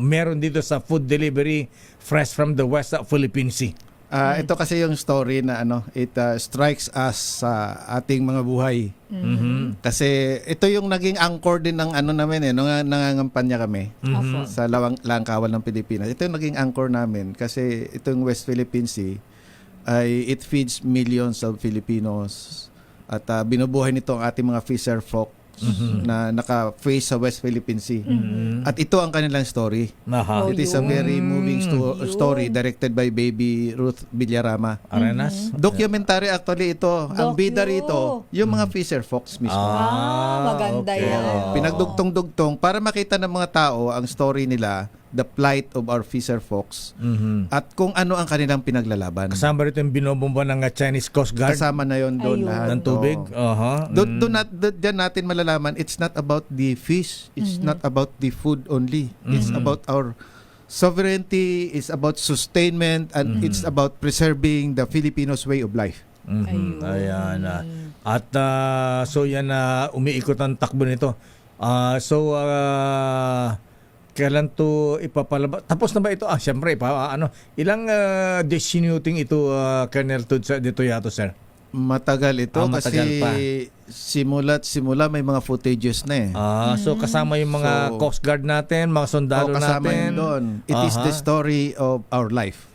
meron dito sa food delivery fresh from the West Philippine Sea? Ito kasi yung story na it strikes us sa ating mga buhay. Kasi ito yung naging anchor din ng namin nung nangangampanya kami sa Langkawan ng Pilipinas. Ito yung naging anchor namin kasi itong West Philippine Sea ay it feeds millions of Filipinos at binubuhay nito ang ating mga fisher folk na naka-face sa West Philippine Sea. At ito ang kanilang story. It is a very moving story directed by Baby Ruth Villarama. Arenas? Documentary actually ito. Ang bida rito, yung mga fisher folks mismo. Maganda yan. Pinagdugtong-dugtong para makita ng mga tao ang story nila, the plight of our fisher folks, at kung ano ang kanilang pinaglalaban. Kasama rito yung binobomba ng Chinese Coast Guard. Kasama na yon doon lahat. Ng tubig. Diyan natin malalaman, it's not about the fish, it's not about the food only. It's about our sovereignty, it's about sustainment, and it's about preserving the Filipinos' way of life. Ayan. At so yan umiikot ang takbo nito. Kailan to ipapalabas? Tapos na ba ito? Siyempre, ilang days shooting ito, Colonel Tudsa, dito yato, sir? Matagal ito kasi simula may mga footages na So kasama yung mga Coast Guard natin, mga sundalo kasama natin. yun doon. It is the story of our life.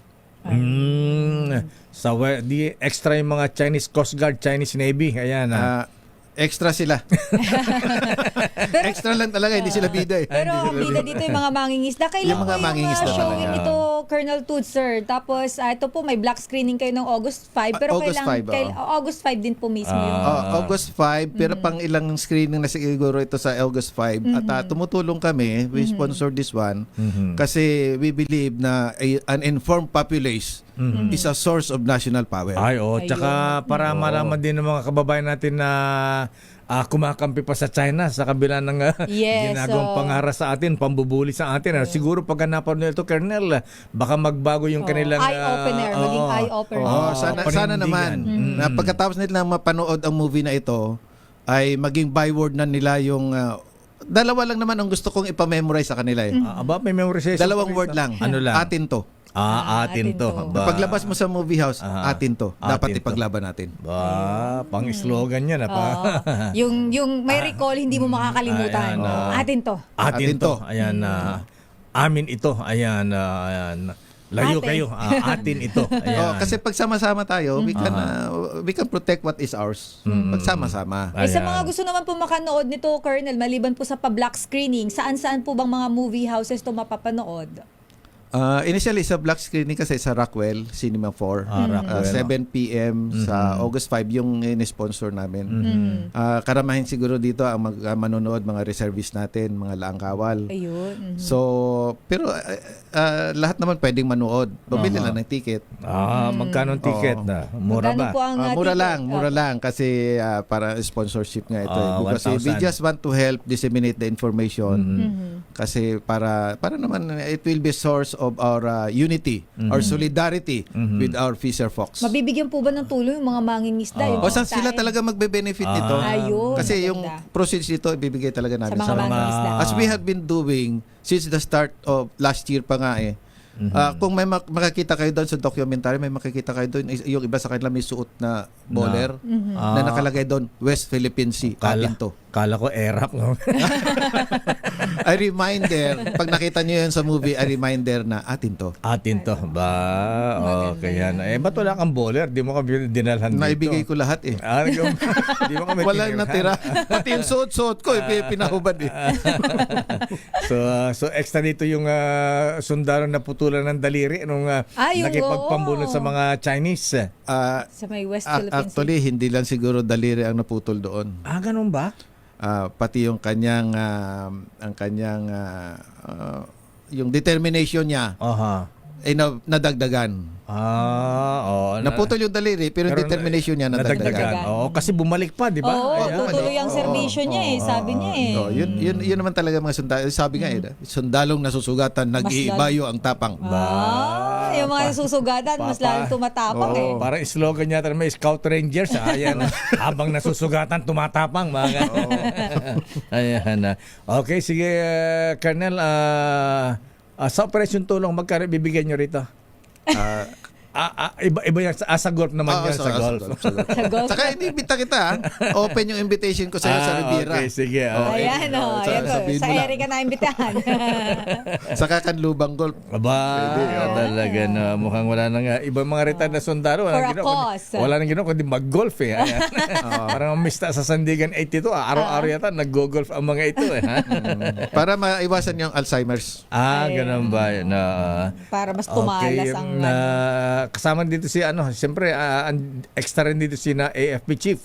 Di extra yung mga Chinese Coast Guard, Chinese Navy. Ayan. Extra sila. Extra lang talaga, hindi sila bida Pero ang bida dito yung mga mangingisda. Kailan yung mga po mangingisda yung showing talaga. nito, Colonel Tudz, sir? Tapos ito po, may black screening kayo ng August 5. Pero August 5, August 5 din po mismo yun. August 5, pero pang ilang screening na siguro ito sa August 5. At tumutulong kami, we sponsor this one, kasi we believe na an informed populace is a source of national power. Tsaka para malaman din ng mga kababayan natin na kumakampi pa sa China sa kabila ng ginagawang pangaras sa atin, pambubuli sa atin. Siguro pag napanood nito, Colonel, baka magbago yung kanilang eye-opener, maging eye-opener. Sana naman na pagkatapos nila mapanood ang movie na ito ay maging byword na nila yung dalawa lang naman ang gusto kong ipamemorize sa kanila may memorization. Dalawang word lang. Ano lang? Atin to. Atin to. Paglabas mo sa movie house, atin to. Dapat ipaglaban natin. Pang-slogan yan. Yung may recall, hindi mo makakalimutan. Atin to. Atin to. Ayan. Amin ito. Ayan. Layo kayo. Atin ito. Ayan. Kasi pag sama-sama tayo, we can protect what is ours. Pagsama-sama. Sa mga gusto naman po makanood nito, Colonel, maliban po sa pa-black screening, saan-saan po bang mga movie houses to mapapanood? Initially sa black screening kasi sa Rockwell Cinema 4, 7 p.m. sa August 5 yung in-sponsor namin. Karamahin siguro dito ang manonood mga reservists natin, mga laangkawal. Ayun. So, pero lahat naman pwedeng manood. Bumili lang ng ticket. Magkano ang ticket na? Mura ba? Po ang mura lang kasi para sponsorship nga ito. Because we 1,000. just want to help disseminate the information. kasi para naman it will be source of our unity or solidarity with our fisher folks. Mabibigyan po ba ng tulong yung mga mangingisda? Yung O mga sila kain? talaga magbe-benefit nito. Ayun, Kasi maganda. yung proceeds nito ibibigay talaga Sa namin mga mangingisda. As we have been doing since the start of last year pa nga kung may makikita kayo doon sa documentary, may makikita kayo doon, yung iba sa kanila may suot na bowler na nakalagay doon, West Philippine Sea, atin to. Kala ko erap, no? A reminder, pag nakita nyo yun sa movie, a reminder na atin to. Atin to. Ba? Okay yan. Ba't wala kang bowler? Di mo kami dinalhan dito. Naibigay ko lahat Di mo kami Walang tinirhan. natira. Pati yung suot-suot ko, pinahubad So extra dito yung sundalo na putulan ng daliri nung yung nakipagpambunot sa mga Chinese. Sa may West Philippines. Actually, hindi lang siguro daliri ang naputol doon. Ganun ba? Pati yung kanyang yung determination niya ay nadagdagan. Naputol yung daliri pero determination niya nadagdagan. Kasi bumalik pa, di ba? Tutuloy ang serbisyo niya sabi niya Yun naman talaga mga sundalo. Sabi nga sundalong nasusugatan, nag-iibayo ang tapang. Yung mga susugatan, mas lalong tumatapang Parang slogan niya may Scout Rangers. Ayan, habang nasusugatan, tumatapang. Ayan. Okay, sige, Colonel. Sa Operation Tulong, magkano bibigyan nyo rito? Iba yan. Sa golf naman yan. Sa golf. Saka inibita kita. Open yung invitation ko sa'yo sa Riviera. Okay, sige. Ayan sa Erika na imbitahan. Saka Kanlubang Golf. Talaga na. Mukhang wala nang ibang mga retired na sundalo. Wala nang ginawa kundi mag-golf Parang mista sa Sandigan 82. Araw-araw yata nag-go-golf ang mga ito Para maiwasan yung Alzheimer's. Ganun ba? Para mas tumalas ang kasama dito si siyempre extra rin dito si AFP Chief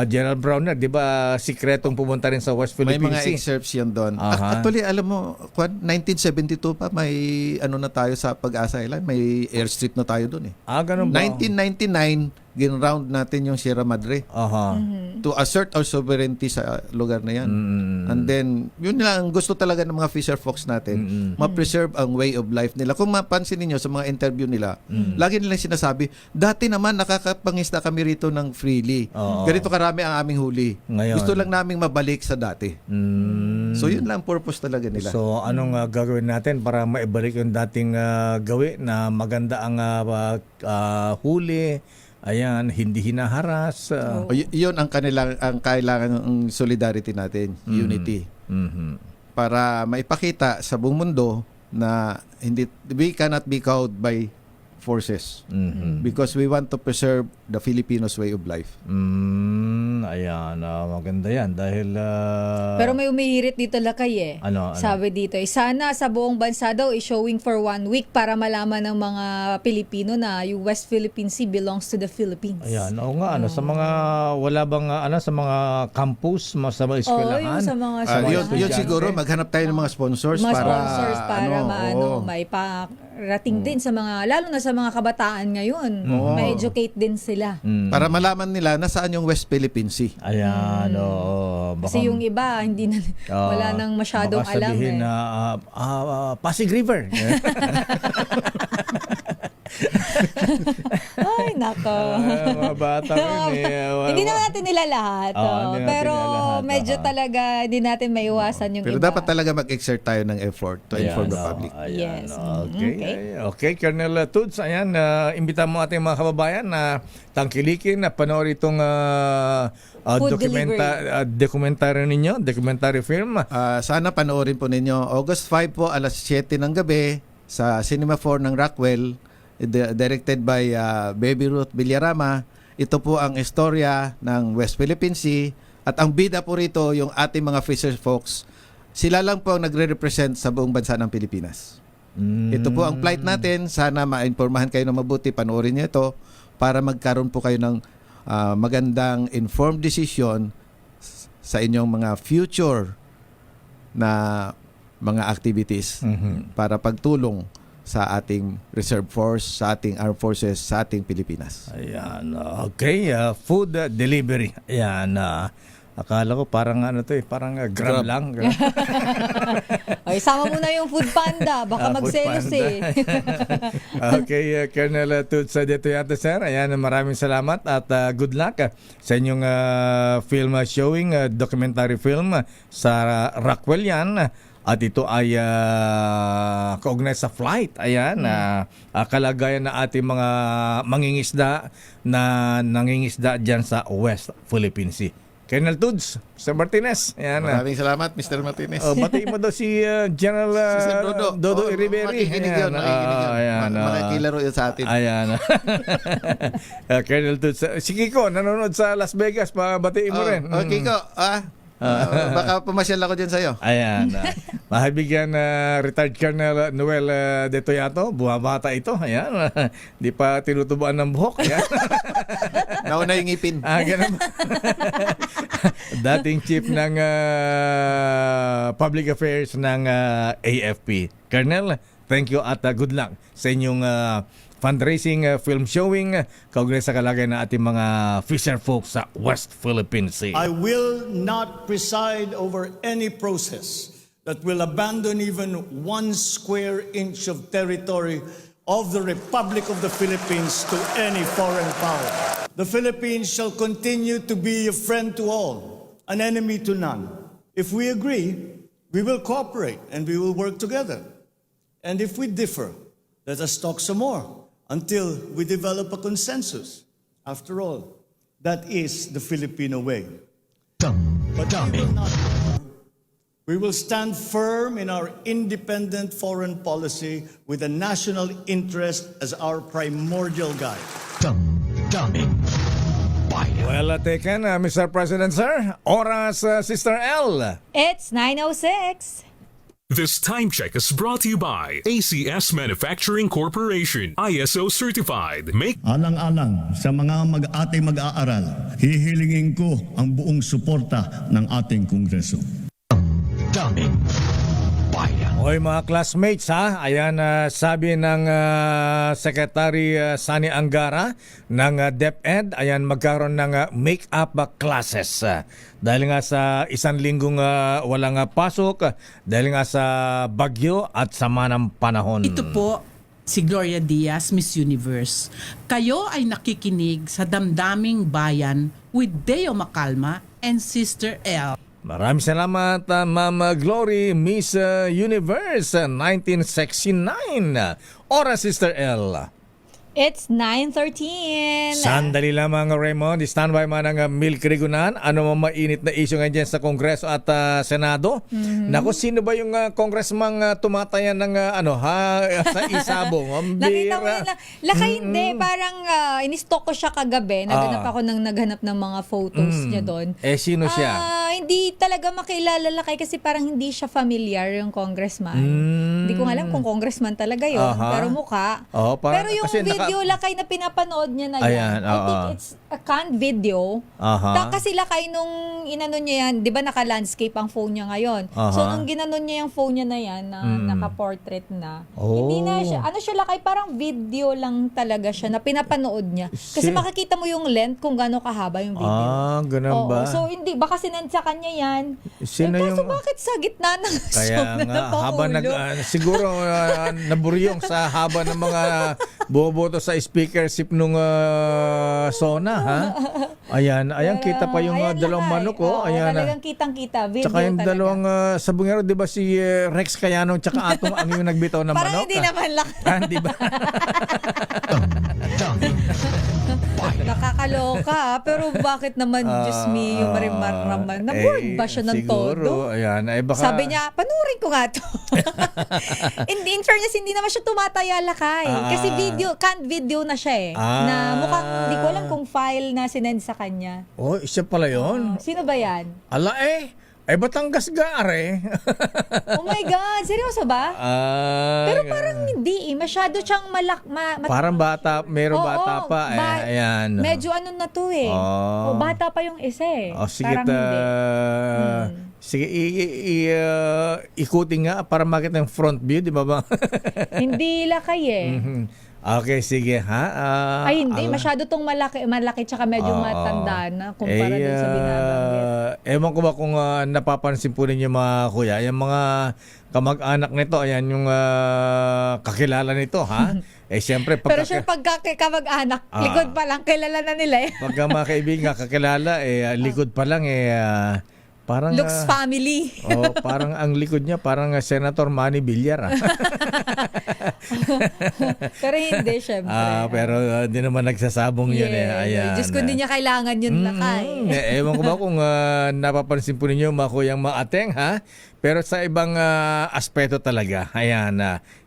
General Browner, di ba sikretong pumunta rin sa West Philippine Sea. May mga excerpts yan doon. Actually, alam mo, 1972 pa may na tayo sa Pag-asa Island, may airstrip na tayo doon Ganun ba? 1999 gin-round natin yung Sierra Madre to assert our sovereignty sa lugar na yan. And then, yun lang ang gusto talaga ng mga fisher folks natin, ma-preserve ang way of life nila. Kung mapansin niyo sa mga interview nila, lagi nilang sinasabi, dati naman nakakapangista kami rito ng freely. Ganito karami ang aming huli. Ngayon, gusto lang naming mabalik sa dati. So, yun lang ang purpose talaga nila. So, anong gagawin natin para maibalik yung dating gawi na maganda ang huli? Ayan, hindi hinaharas. Yun ang kailangan ng solidarity natin, unity. Para maipakita sa buong mundo na we cannot be cowed by forces because we want to preserve the Filipinos way of life. Ayan, maganda yan dahil pero may umihirit dito lakay Ano? Sabi dito sana sa buong bansa daw showing for 1 week para malaman ng mga Pilipino na yung West Philippine Sea belongs to the Philippines. Ayan, sa mga wala bang sa mga campus, sa mga eskwelahan. Sa mga yun siguro maghanap tayo ng mga sponsors para may parating din sa mga lalo na sa mga kabataan ngayon. Ma-educate din sila. Para malaman nila nasaan yung West Philippine Sea. Ayan, kasi yung iba hindi na wala nang masyadong baka alam sabihin na Pasig River. Ay, nako. Mga bata hindi naman natin nila lahat. Pero medyo talaga hindi natin maiwasan yung pero iba. dapat talaga mag-exert tayo ng effort to inform the public. Yes. Okay, Colonel Tuds, ayan, imbita mo ating mga kababayan na tangkilikin na panoorin itong documentary film. Sana panoorin po ninyo. August 5 po, alas 7 ng gabi sa Cinema 4 ng Rockwell, directed by Baby Ruth Villarama. Ito po ang istorya ng West Philippine Sea at ang bida po rito yung ating mga fisher folks. Sila lang po ang nagre-represent sa buong bansa ng Pilipinas. Ito po ang plight natin. Sana ma-informahan kayo ng mabuti. Panoorin niyo ito para magkaroon po kayo ng magandang informed decision sa inyong mga future na mga activities para pagtulong sa ating reserve force, sa ating armed forces, sa ating Pilipinas. Ayan, okay. Food delivery. Ayan, Akala ko parang ano to parang gram lang. Ay, sama mo na yung Food Panda. Baka Food magselos Panda. eh. Okay, Colonel Tutsa dito yata, sir. Ayan, maraming salamat at good luck sa inyong film showing, documentary film sa Rockwell yan. At ito ay kaugnay sa flight. Ayan, kalagayan na ating mga mangingisda na nangingisda dyan sa West Philippine Sea. Colonel Tuds, Sir Martinez. Ayan, Maraming salamat, Mr. Martinez. batiin mo daw si General Si Sir Dodo Oh, Iriberi. Makikinig yun. Ayan, Makikilaro yun sa atin. Ayan. Colonel Tuds. Si Kiko, nanonood sa Las Vegas. Batiin mo rin. Okay ko. Baka pumasyal ako dyan sa'yo. Ayan. Mahabigyan retired Colonel Noel De Toyato. Buhabata ito. Ayan. Di pa tinutubuan ng buhok. Ayan. Nauna yung ngipin. Ganun. Dating chief ng public affairs ng AFP. Colonel, thank you at good luck sa inyong fundraising film showing kaugnay sa kalagayan ng ating mga fisher folks sa West Philippine Sea. I will not preside over any process that will abandon even 1 square inch of territory of the Republic of the Philippines to any foreign power. The Philippines shall continue to be a friend to all, an enemy to none. If we agree, we will cooperate and we will work together. And if we differ, let us talk some more until we develop a consensus. After all, that is the Filipino way. But we will stand firm in our independent foreign policy with the national interest as our primordial guide. Well, taken, Mr. President, sir. Oras, Sister L. It's 9:06. This time check is brought to you by ACS Manufacturing Corporation, ISO certified. Alang-alang sa mga ating mag-aaral, hihilingin ko ang buong suporta ng ating Kongreso. Hoy mga classmates ha, ayan sabi ng Secretary Sani Angara ng DepEd, ayan magkaroon ng make-up classes. Dahil nga sa isang linggong walang pasok, dahil nga sa bagyo at sama ng panahon. Ito po si Gloria Diaz, Miss Universe. Kayo ay nakikinig sa Damdaming Bayan with Deo Macalma and Sister L. Maraming salamat, Ma'am Glory, Miss Universe 1969. Oras, Sister L. It's 9:13. Sandali lamang, Raymond. Standby man ang Milk Rigunan. Ano mo mainit na issue ngayon dyan sa Kongreso at Senado? Naku, sino ba yung congressman tumatayan ng sa isabong? Ang Nakita mo bira. yun. Lakay hindi. Parang in-stalk ko siya kagabi. Naghanap ng mga photos niya doon. Sino siya? Hindi talaga makilala Lakay kasi parang hindi siya familiar yung congressman. Hindi ko alam kung congressman talaga yun. Pero mukha. Pero yung video Lakay na pinapanood niya na yan. Ayan, I think it's a canned video. Kasi Lakay nung inano niya yan, di ba naka-landscape ang phone niya ngayon. So nung ginanon niya yung phone niya na yan, na naka-portrait na, hindi na siya, Lakay, parang video lang talaga siya na pinapanood niya. Kasi makikita mo yung length kung gaano kahaba yung video. Ganun ba? So hindi, baka sinend sa kanya yan. Sino kaso yung... bakit sa gitna ng Kaya nga, haba siguro naburyong sa haba ng mga boboto sa speakership nung SONA, ha? Ayan, kita pa yung dalawang manok, ayan. Talagang kitang-kita, video tsaka yung talaga. Dalawang sabungero, di ba si Rex Cayano tsaka Atong ang yung nagbitaw ng parang manok? Hindi naman lang. Di ba? Nakakaloka, pero bakit naman, Diyos me, yung Marimar naman? Na-bored ba siya ng siguro, todo? Ayan, baka... Sabi niya, panurin ko nga to. In fairness, hindi naman siya tumataya Lakay. Kasi canned video na siya na mukhang, hindi ko alam kung file na sinend sa kanya. Siya pala yun? Sino ba yan? Ala Batangas gare. Oh my God, seryoso ba? Pero parang hindi masyado siyang parang bata, bata pa ayan. Medyo na to bata pa yung isa sige, parang hindi. Sige, ikutin nga para makita yung front view, di ba ba? Hindi Lakay Okay, sige ha. Ay, hindi. Masyado tong malaki tsaka medyo matanda na kumpara dun sa binabanggit. Ewan ko ba kung napapansin po ninyo mga kuya, yung mga kamag-anak nito, ayan yung kakilala nito, ha? Siyempre, Pero sure, pagka kamag-anak, likod pa lang, kilala na nila eh. Pagka mga kaibigan kakilala, likod pa lang, parang... Looks family. Parang ang likod niya, parang Senator Manny Villar. Pero hindi, syempre. Pero di naman nagsasabong yun. Ayan. Diyos ko, hindi niya kailangan yun lakay. Ewan ko ba kung napapansin po ninyo mga kuyang maateng, ha? Pero sa ibang aspeto talaga, ayan,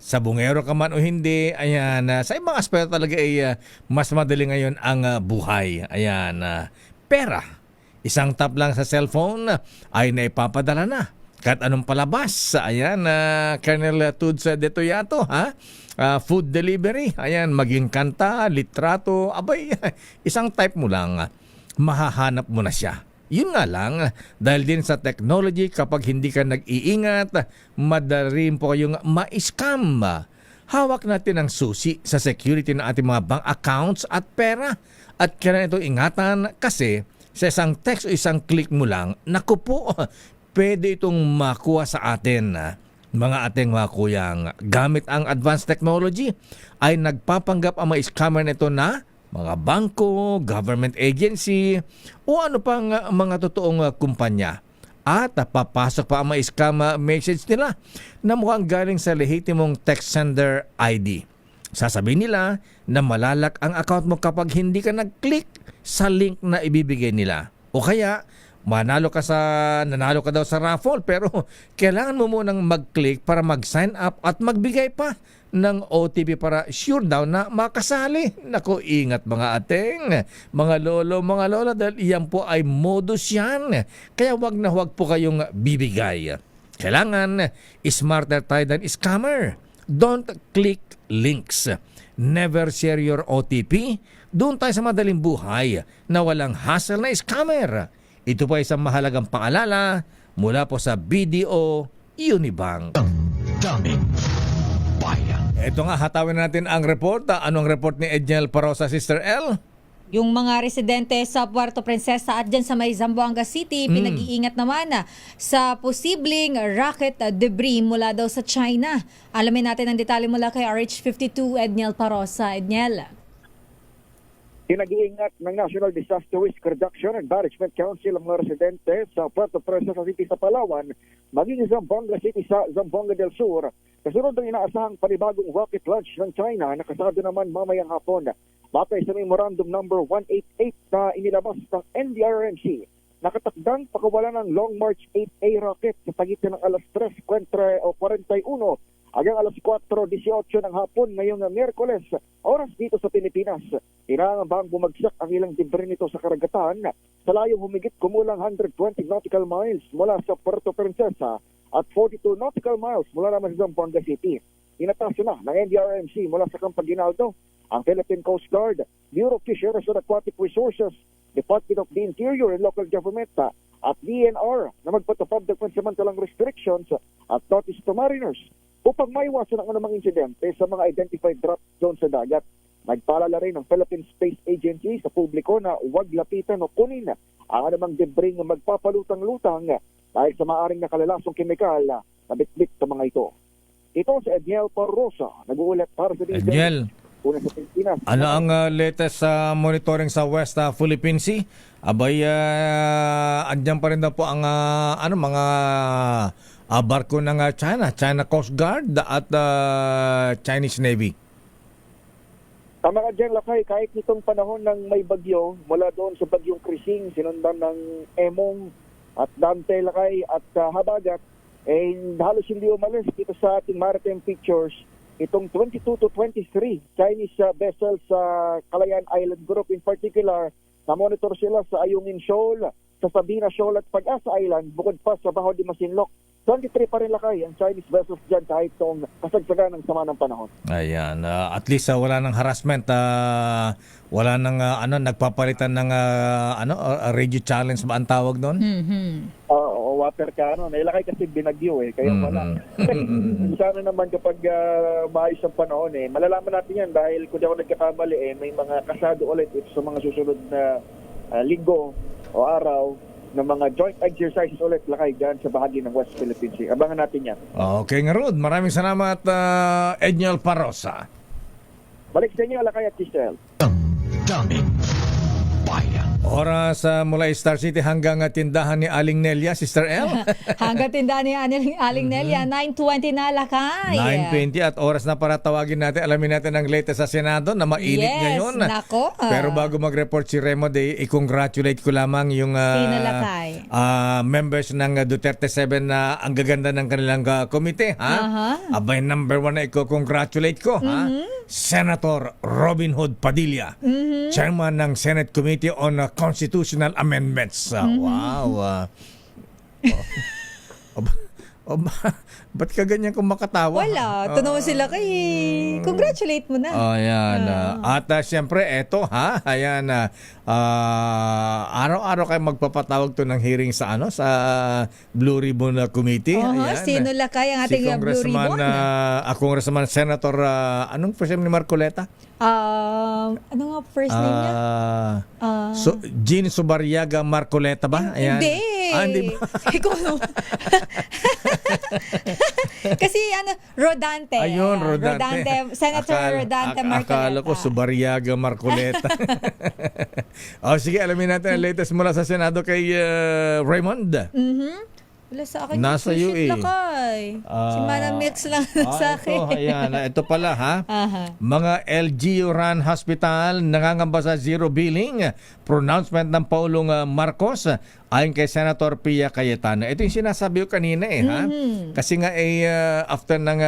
sa bungero ka man o hindi, ayan, sa ibang aspeto talaga ay mas madali ngayon ang buhay. Ayan, pera. Isang tap lang sa cellphone ay naipapadala na. Kahit anong palabas. Ayan, Colonel Tuds de Toyato, ha? Food delivery. Ayan, maging kanta, litrato. Abay, isang type mo lang, mahahanap mo na siya. Yun nga lang, dahil din sa technology, kapag hindi ka nag-iingat, madali po kayong ma-scam. Hawak natin ang susi sa security ng ating mga bank accounts at pera. At kailangan ito ingatan kasi sa isang text o isang click mo lang, naku po, pwede itong makuha sa atin. Mga ating mga kuyang, gamit ang advanced technology, ay nagpapanggap ang mga scammer nito na mga bangko, government agency, o ano pang mga totoong kumpanya. At papasok pa ang mga scam message nila na mukhang galing sa lehitimong text sender ID. Sasabihin nila na malalak ang account mo kapag hindi ka nag-click sa link na ibibigay nila. O kaya, nanalo ka daw sa raffle pero kailangan mo munang mag-click para mag-sign up at magbigay pa ng OTP para sure daw na makasali. Naku, ingat mga ateng, mga lolo, mga lola, dahil iyan po ay modus yan. Kaya wag na wag po kayong bibigay. Kailangan smarter tayo than scammer. Don't click links. Never share your OTP. Doon tayo sa madaling buhay na walang hassle na scammer. Ito po ay isang mahalagang paalala mula po sa BDO Unibank. Daming bayan. Ito nga, hatawin natin ang report. Anong report ni Edniel Parosa, Sister L? Yung mga residente sa Puerto Princesa at dyan sa may Zamboanga City, pinag-iingat naman sa posibleng rocket debris mula daw sa China. Alamin natin ang detalye mula kay RH52 Edniel Parosa. Edniel. Pinag-iingat ng National Disaster Risk Reduction and Management Council ang mga residente sa Puerto Princesa City sa Palawan, maging Zamboanga City sa Zamboanga del Sur, kasunod ng inaasahang panibagong rocket launch ng China na kasado naman mamayang hapon. Batay sa Memorandum Number 188 na inilabas ng NDRRMC, nakatakdang pakawalan ng Long March 8A rocket sa pagitan ng alas 3:41 hanggang alas 4:18 ng hapon ngayong Miyerkules, oras dito sa Pilipinas. Inangambang bumagsak ang ilang debris nito sa karagatan sa layong humigit kumulang 120 nautical miles mula sa Puerto Princesa at 42 nautical miles mula naman sa Zamboanga City. Inatasyo na ng NDRMC mula sa Camp Aguinaldo, ang Philippine Coast Guard, Bureau of Fisheries and Aquatic Resources, Department of the Interior and Local Government at DNR na magpatupad ng pansamantalang restrictions at notice to mariners upang maiwasan ang anumang insidente sa mga identified drop zone sa dagat. Nagpaalala rin ng Philippine Space Agency sa publiko na huwag lapitan o kunin ang anumang debris na magpapalutang-lutang dahil sa maaring nakalalasong kemikal na bitbit sa mga ito. Ito si Edniel Parosa, nag-uulat para sa DJ. Edniel, Una sa Pilipinas. ano ang latest monitoring sa West Philippine Sea? Abay, andyan pa rin daw po ang mga barko ng China Coast Guard at Chinese Navy. Tama ka dyan, Lakay, kahit nitong panahon ng may bagyo, mula doon sa bagyong Krising, sinundan ng Emong at Dante, Lakay at Habagat, halos hindi umalis dito sa ating maritime pictures. Itong 22 to 23 Chinese vessels sa Calayan Island Group in particular, na-monitor sila sa Ayungin Shoal, sa Sabina Shoal at Pag-asa Island, bukod pa sa Baho de Masinloc. 23 pa rin, Lakay ang Chinese vessels dyan kahit itong kasagsagan ng sama ng panahon. Ayan, at least wala nang harassment, wala nang nagpapalitan ng radio challenge ba ang tawag doon? water cannon. Nailakay kasi binagyo kaya wala. Sana naman kapag maayos ang panahon malalaman natin yan dahil kung di ako nagkakamali may mga kasado ulit ito sa mga susunod na linggo o araw ng mga joint exercises ulit lakay dyan sa bahagi ng West Philippine Sea. Abangan natin yan. Okay nga Rod, maraming salamat Edniel Parosa. Balik sa inyo, Lakay at Kisel. Oras mula Star City hanggang tindahan ni Aling Nelia, Sister L. Hanggang tindahan ni Aling Nelia, 9:20 na Lakay. 9:20 at oras na para tawagin natin, alamin natin ang latest sa Senado na mainit ngayon. Nako. Pero bago mag-report si Remo, i-congratulate ko lamang yung members ng Duterte 7 na ang gaganda ng kanilang komite. Abay, number 1 na i-congratulate ko. Senator Robin Hood Padilla, Chairman ng Senate Committee on Constitutional Amendments. Wow. Ba't ka ganyan kung makatawa? Wala. Tunaw sila kay congratulate mo na. Ayan. At siyempre, eto ayan. Araw-araw kayo magpapatawag to ng hearing sa Blue Ribbon Committee. Ayan. Sino Lakay ang ating Blue Ribbon? Congressman Senator, anong first name ni Marcoleta? Ano nga first name niya? Jean Subariaga Marcoleta ba? Ayan. Hindi. Hindi ba? Ikaw ano? Kasi Rodante. Ayun, Rodante. Senator Rodante Marcoleta. Akala ko Subariaga Marcoleta. Sige, alamin natin ang latest mula sa Senado kay Raymond. Wala sa akin. Nasa iyo Lakay. Si Manang Mix lang sa akin. Ito pala Mga LGU run hospital nangangamba sa zero billing. Pronouncement ng Paulong Marcos ayon kay Senator Pia Cayetano. Ito yung sinasabi ko kanina Kasi nga after ng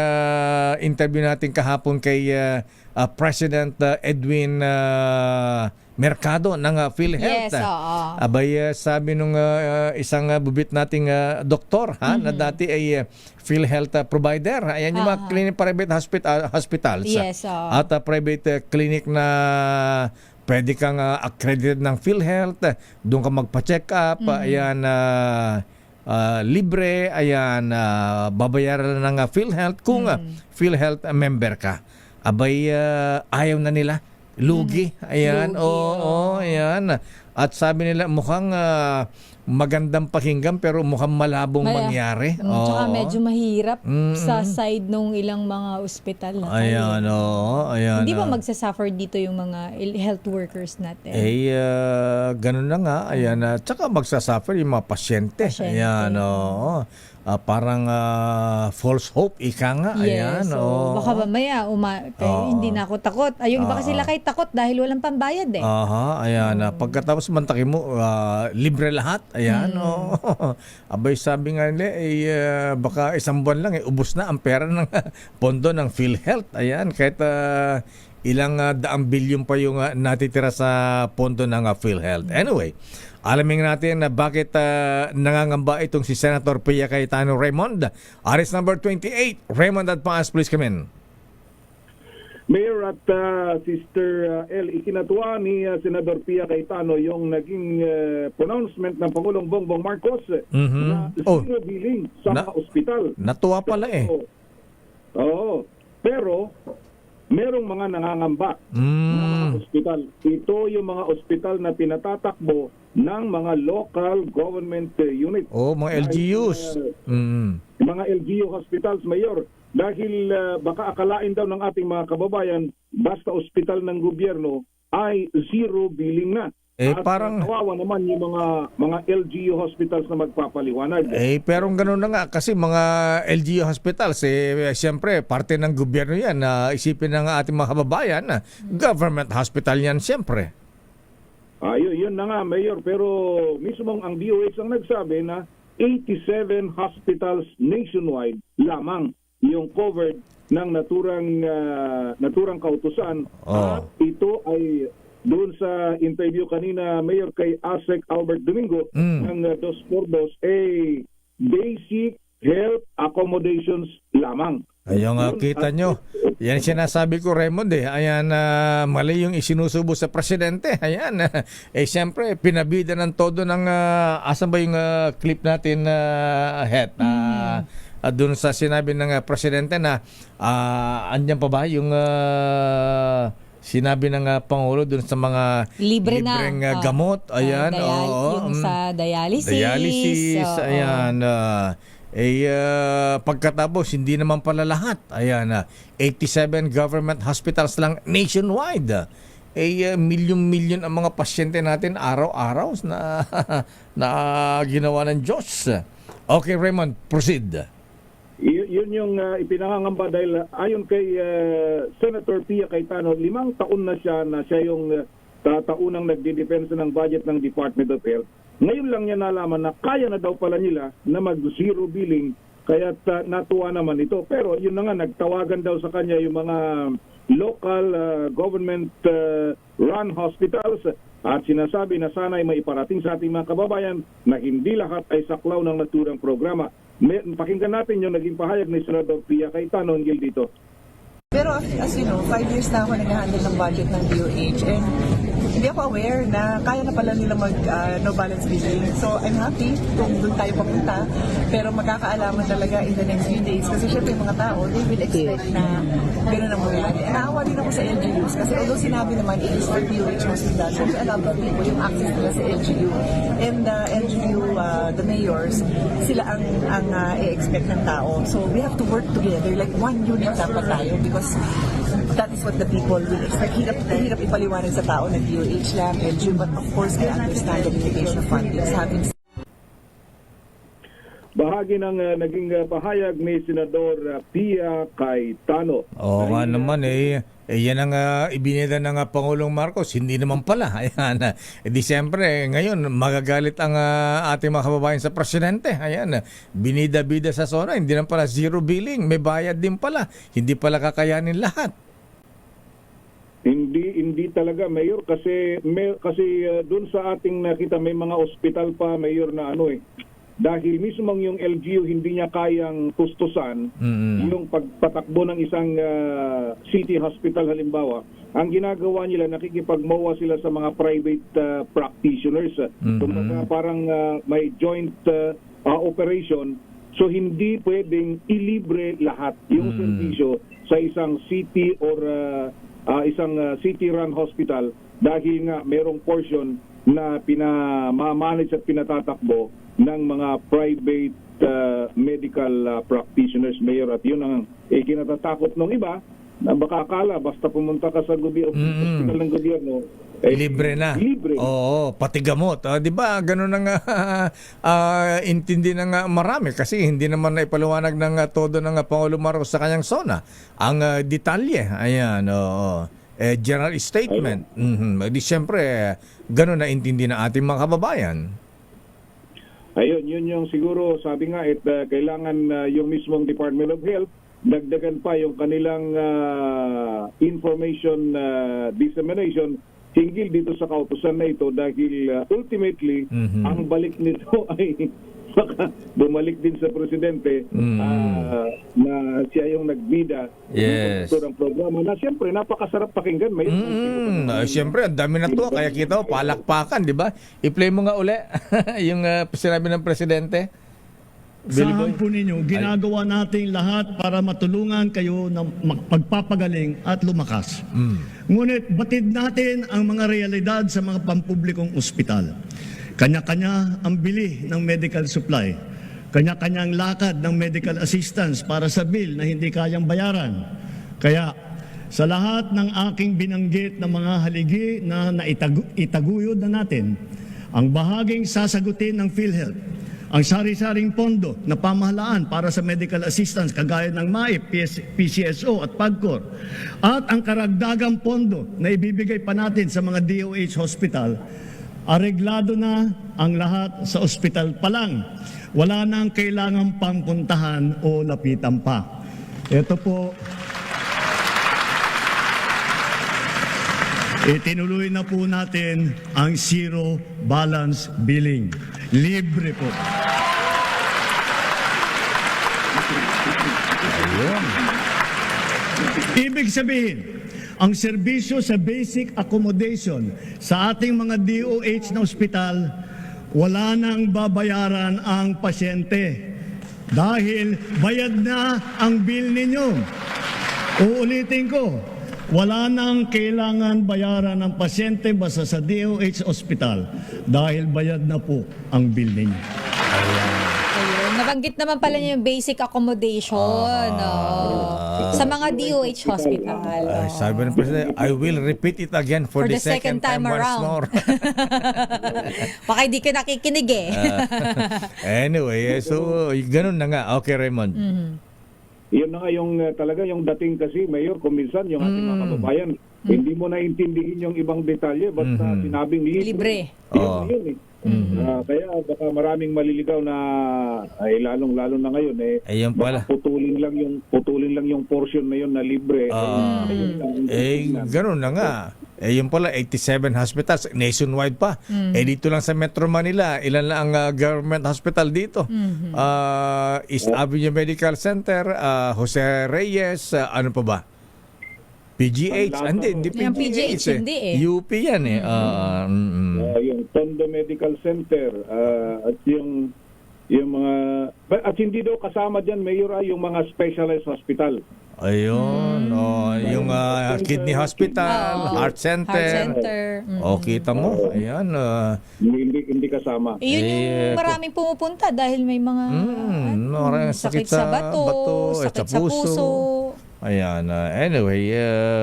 interview natin kahapon kay President Edwin Mercado ng PhilHealth. Yes, Abay, sabi nung isang bubit nating doktor na dati ay PhilHealth provider. Ayan yung mga private hospitals. Yes, at private clinic na pwede kang accredited ng PhilHealth. Doon ka magpa-check up. Ayan, libre. Ayan, babayaran ng PhilHealth kung PhilHealth member ka. Abay, ayaw na nila. Lugi. Ayan. Ayan. At sabi nila mukhang magandang pakinggan pero mukhang malabong mangyari. Tsaka medyo mahirap sa side nung ilang mga ospital na tayo. Ayan. Hindi ba magsasuffer dito yung mga health workers natin? Ganun na nga. Ayan. Tsaka magsasuffer yung mga pasyente. Ayan. Parang false hope, ika nga. Yes, Ayan, baka mamaya hindi na ako takot. Yung iba kasi Lakay takot dahil walang pambayad ayan. Pagkatapos mantakin mo, libre lahat. Ayan, Abay, sabi nga nila, baka isang buwan lang, ubos na ang pera ng pondo ng PhilHealth. Ayan, kahit ilang daang bilyon pa yung natitira sa pondo ng PhilHealth. Anyway, alamin natin na bakit nangangamba itong si Senator Pia Cayetano. Raymond, RS number 28. Raymond at Paas, please come in. Mayor at Sister L, ikinatuwa ni Senador Pia Cayetano yung naging pronouncement ng Pangulong Bongbong Marcos na zero billing sa ospital. Natuwa pala Pero merong mga nangangamba ng mga ospital. Ito yung mga ospital na pinatatakbo ng mga local government unit. Mga LGUs. Mga LGU hospitals, Mayor. Dahil baka akalain daw ng ating mga kababayan, basta ospital ng gobyerno ay zero billing na. At parang kawawa naman yung mga LGU hospitals na magpapaliwanag. Pero ganoon na nga kasi mga LGU hospitals siyempre parte ng gobyerno yan. Isipin ng ating mga kababayan na government hospital yan siyempre. Yun na nga, Mayor. Pero mismong ang DOH ang nagsabi na 87 hospitals nationwide lamang yung covered ng naturang kautusan. At ito ay doon sa interview kanina, Mayor, kay ASEC Albert Domingo ng Dos por Dos, basic health accommodations lamang. Ayun nga, kita nyo. Yan sinasabi ko, Raymond, ayan, mali yung isinusubo sa presidente. Ayan, siyempre, pinabida ng todo ng, asan ba yung clip natin, Het? Doon sa sinabi ng presidente na, andyan pa ba yung sinabi ng Pangulo doon sa mga libreng gamot. Ayan, yung sa dialysis. Dialysis, ayan. Pagkatapos, hindi naman pala lahat. Ayan, 87 government hospitals lang nationwide. Milyon-milyon ang mga pasyente natin araw-araw na ginawa ng Diyos. Okay, Raymond, proceed. Yun yung ipinangangamba dahil ayon kay Senator Pia Cayetano, 5 taon na siya yung taunang nagdidepensa ng budget ng Department of Health. Ngayon lang niya nalaman na kaya na daw pala nila na mag-zero billing, kaya natuwa naman ito. Pero yun na nga, nagtawagan daw sa kanya yung mga local government run hospitals at sinasabi na sana ay maiparating sa ating mga kababayan na hindi lahat ay saklaw ng naturang programa. Pakinggan natin yung naging pahayag ni Senator Pia Cayetano hinggil dito. Pero as you know, 5 years na ako nag-handle ng budget ng DOH and hindi ako aware na kaya na pala nila no balance billing. So I'm happy kung doon tayo papunta, pero magkakaalaman talaga in the next few days kasi syempre yung mga tao, they will expect na gano'n ang mangyayari. And naawa din ako sa LGUs kasi although sinabi naman it is for DOH hospital, syempre a lot of people yung access nila sa LGU. And LGU, the mayors, sila ang i-expect ng tao. So we have to work together like one unit dapat tayo because that is what the people will expect. Hirap ipaliwanag sa tao na DOH lang, LGU, but of course, I understand the limitation of funding. Bahagi ng naging pahayag ni Senador Pia Cayetano. Oo nga naman yan ang ibinida ng Pangulong Marcos, hindi naman pala. Ayan, di siyempre, ngayon magagalit ang ating mga kababayan sa presidente. Ayan, binida-bida sa SONA, hindi naman pala zero billing, may bayad din pala, hindi pala kakayanin lahat. Hindi talaga, Mayor, kasi doon sa ating nakita may mga ospital pa, Mayor, na dahil mismo yung LGU hindi niya kayang tustusan yung pagpatakbo ng isang city hospital halimbawa. Ang ginagawa nila, nakikipagmowa sila sa mga private practitioners. Kumbaga parang may joint operation. So hindi pwedeng ilibre lahat yung serbisyo sa isang city or isang city-run hospital dahil nga merong portion na pinamanage at pinatatakbo ng mga private medical practitioners, Mayor. At yun ang kinatatakot ng iba na baka akala basta pumunta ka sa hospital ng gobyerno, libre na. Libre. Oo, pati gamot. Di ba? Ganun ang intindi ng marami kasi hindi naman naipaliwanag ng todo ng Pangulong Marcos sa kanyang SONA. Ang detalye, ayan, general statement. Di siyempre, ganun na intindi ng ating mga kababayan. Ayun, yun yung siguro sabi nga kailangan yung mismong Department of Health dagdagan pa yung kanilang information dissemination hinggil dito sa kautusan na ito dahil ultimately ang balik nito ay baka bumalik din sa presidente na siya yung nagbida ng programa na siyempre napakasarap pakinggan. Siyempre, ang dami na to kaya kita palakpakan, di ba? I-play mo nga uli yung sinabi ng presidente. Sahan po ninyo, ginagawa natin lahat para matulungan kayo na magpapagaling at lumakas. Ngunit batid natin ang mga realidad sa mga pampublikong ospital. Kanya-kanya ang bili ng medical supply. Kanya-kanyang lakad ng medical assistance para sa bill na hindi kayang bayaran. Kaya sa lahat ng aking binanggit na mga haligi na itaguyod na natin, ang bahaging sasagutin ng PhilHealth, ang sari-saring pondo na pamahalaan para sa medical assistance kagaya ng MAIP, PCSO at PAGCOR, at ang karagdagang pondo na ibibigay pa natin sa mga DOH hospital, areglado na ang lahat sa ospital pa lang. Wala nang kailangang pangpuntahan o lapitan pa. Ito po, itinuloy na po natin ang zero balance billing. Libre po. Ibig sabihin, ang serbisyo sa basic accommodation sa ating mga DOH na ospital, wala nang babayaran ang pasyente dahil bayad na ang bill ninyo. Uulitin ko, wala nang kailangan bayaran ng pasyente basta sa DOH ospital dahil bayad na po ang bill ninyo. Ayun. Nabanggit naman pala niya yung basic accommodation sa mga DOH hospital. Sabi ng President, I will repeat it again for the second time once more. Baka hindi ka nakikinig eh. Anyway, so ganun na nga. Okay, Raymond. Yun na nga yung talaga yung dating kasi, Mayor, kung minsan yung ating mga kababayan, hindi mo naintindihin yung ibang detalye, basta sinabing libre. Yun eh. Kaya baka maraming maliligaw na ay lalong-lalo na ngayon ayun pala. Putulin lang yung portion na yun na libre. Ganoon na nga. Yun pala 87 hospitals nationwide pa. Dito lang sa Metro Manila, ilan lang ang government hospital dito. East Avenue Medical Center, Jose Reyes, ano pa ba? PGH, hindi Yung PGH, hindi eh. UP yan eh. Yung Tondo Medical Center at yung mga at hindi daw kasama diyan, Mayor, yung mga specialized hospital. Ayun, yung kidney hospital, heart center. Kita mo, ayan. Hindi kasama. Yun yung maraming pumupunta dahil may mga sakit sa bato, sakit sa puso. Ayan, anyway,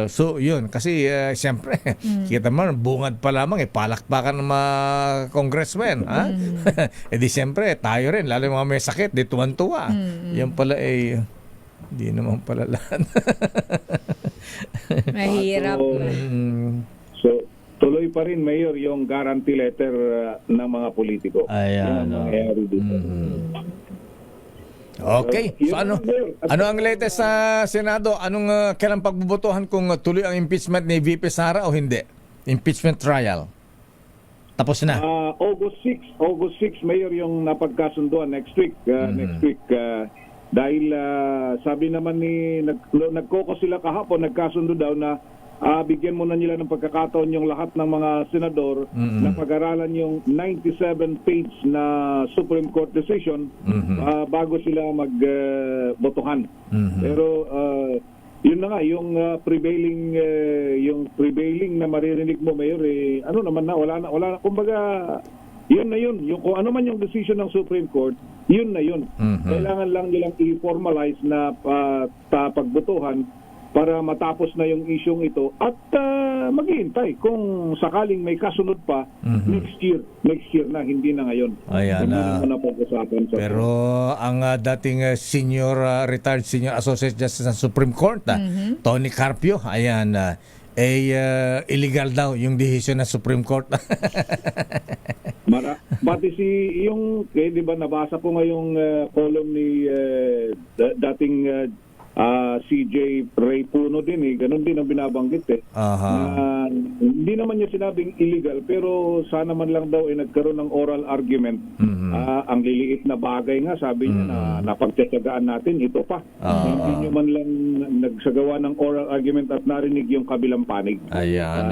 so yun, kasi siyempre, kita mo, bungad pa lamang, palakpakan ng mga congressmen, ha? Di siyempre, tayo rin, lalo yung mga may sakit, di tuwan-tuwa. Yan pala di naman pala lahat. Mahirap. So, tuloy pa rin, Mayor, yung guarantee letter ng mga politiko. Ayan. Okay. So ano ang latest sa Senado? Anong kailang pagbubotohan kung tuloy ang impeachment ni VP Sara o hindi? Impeachment trial. Tapos na. August 6, Mayor, yung napagkasunduan next week. Dahil sabi naman nagkoko sila kahapon, nagkasundo daw na bigyan muna nila ng pagkakataon yung lahat ng mga senador na pag-aralan yung 97-page na Supreme Court decision bago sila magbotohan. Pero yun na nga, yung prevailing na maririnig mo, Mayor, wala na. Kumbaga, yun na yun. Yung, kung ano man yung decision ng Supreme Court, yun na yun. Kailangan lang nilang i-formalize na pagbotohan para matapos na yung isyong ito at maghihintay kung sakaling may kasunod pa next year na, hindi na ngayon. Ayan. Hindi na pag-usapan. Pero ang dating retired senior associate justice ng Supreme Court, Tony Carpio, ayan, illegal daw yung decision ng Supreme Court. Pati di ba nabasa ko ngayong column ni dating CJ Ray Puno din ganun din ang binabanggit hindi naman niya sinabing illegal, pero sana man lang daw nagkaroon ng oral argument. Ang liliit na bagay nga, sabi niya, na napagtsatsagaan natin, ito pa. Hindi niyo man lang nagsagawa ng oral argument at narinig yung kabilang panig. Ayan,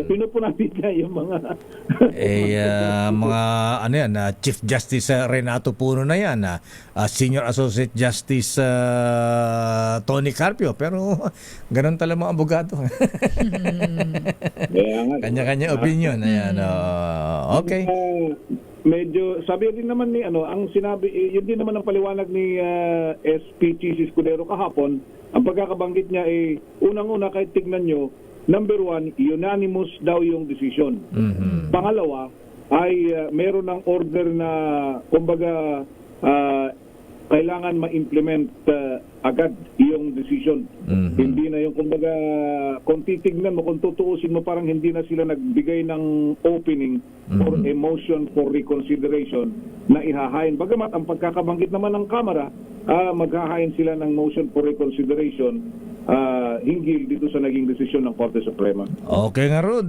pinupunatin niya yung mga Chief Justice Renato Puno na yan, Senior Associate Justice Tony Carpio, pero ganun talaga mga abogado. Kanya-kanya opinion. Ayan, okay. Medyo sabi din naman ni ang sinabi, yun din naman ang paliwanag ni SP Chis Escudero kahapon. Ang pagkakabanggit niya unang-una, kahit tignan nyo, number 1, unanimous daw yung decision. Pangalawa ay meron ng order na kumbaga kailangan ma-implement agad yung decision. Hindi na yung kumbaga, kung titignan mo, kung tutuusin mo, parang hindi na sila nagbigay ng opening for a motion for reconsideration na ihahain. Bagamat ang pagkakabanggit naman ng Kamara, maghahain sila ng motion for reconsideration hinggil dito sa naging desisyon ng Korte Suprema. Okay nga, Rod.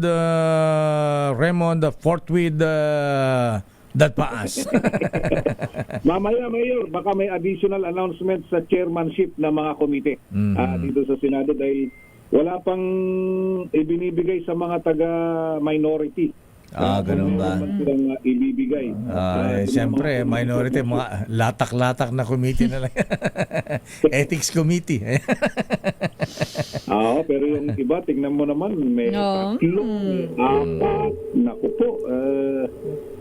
Raymond, forthwith That paas. Mamaya, Mayor, baka may additional announcement sa chairmanship ng mga komite dito sa Senado dahil wala pang ibinibigay sa mga taga-minority. Ganun ba? Silang ibibigay. Siyempre, minority, mga latak-latak na committee na lang. Ethics committee. Pero yung iba, tingnan mo naman, may tatlo, apat, naku po.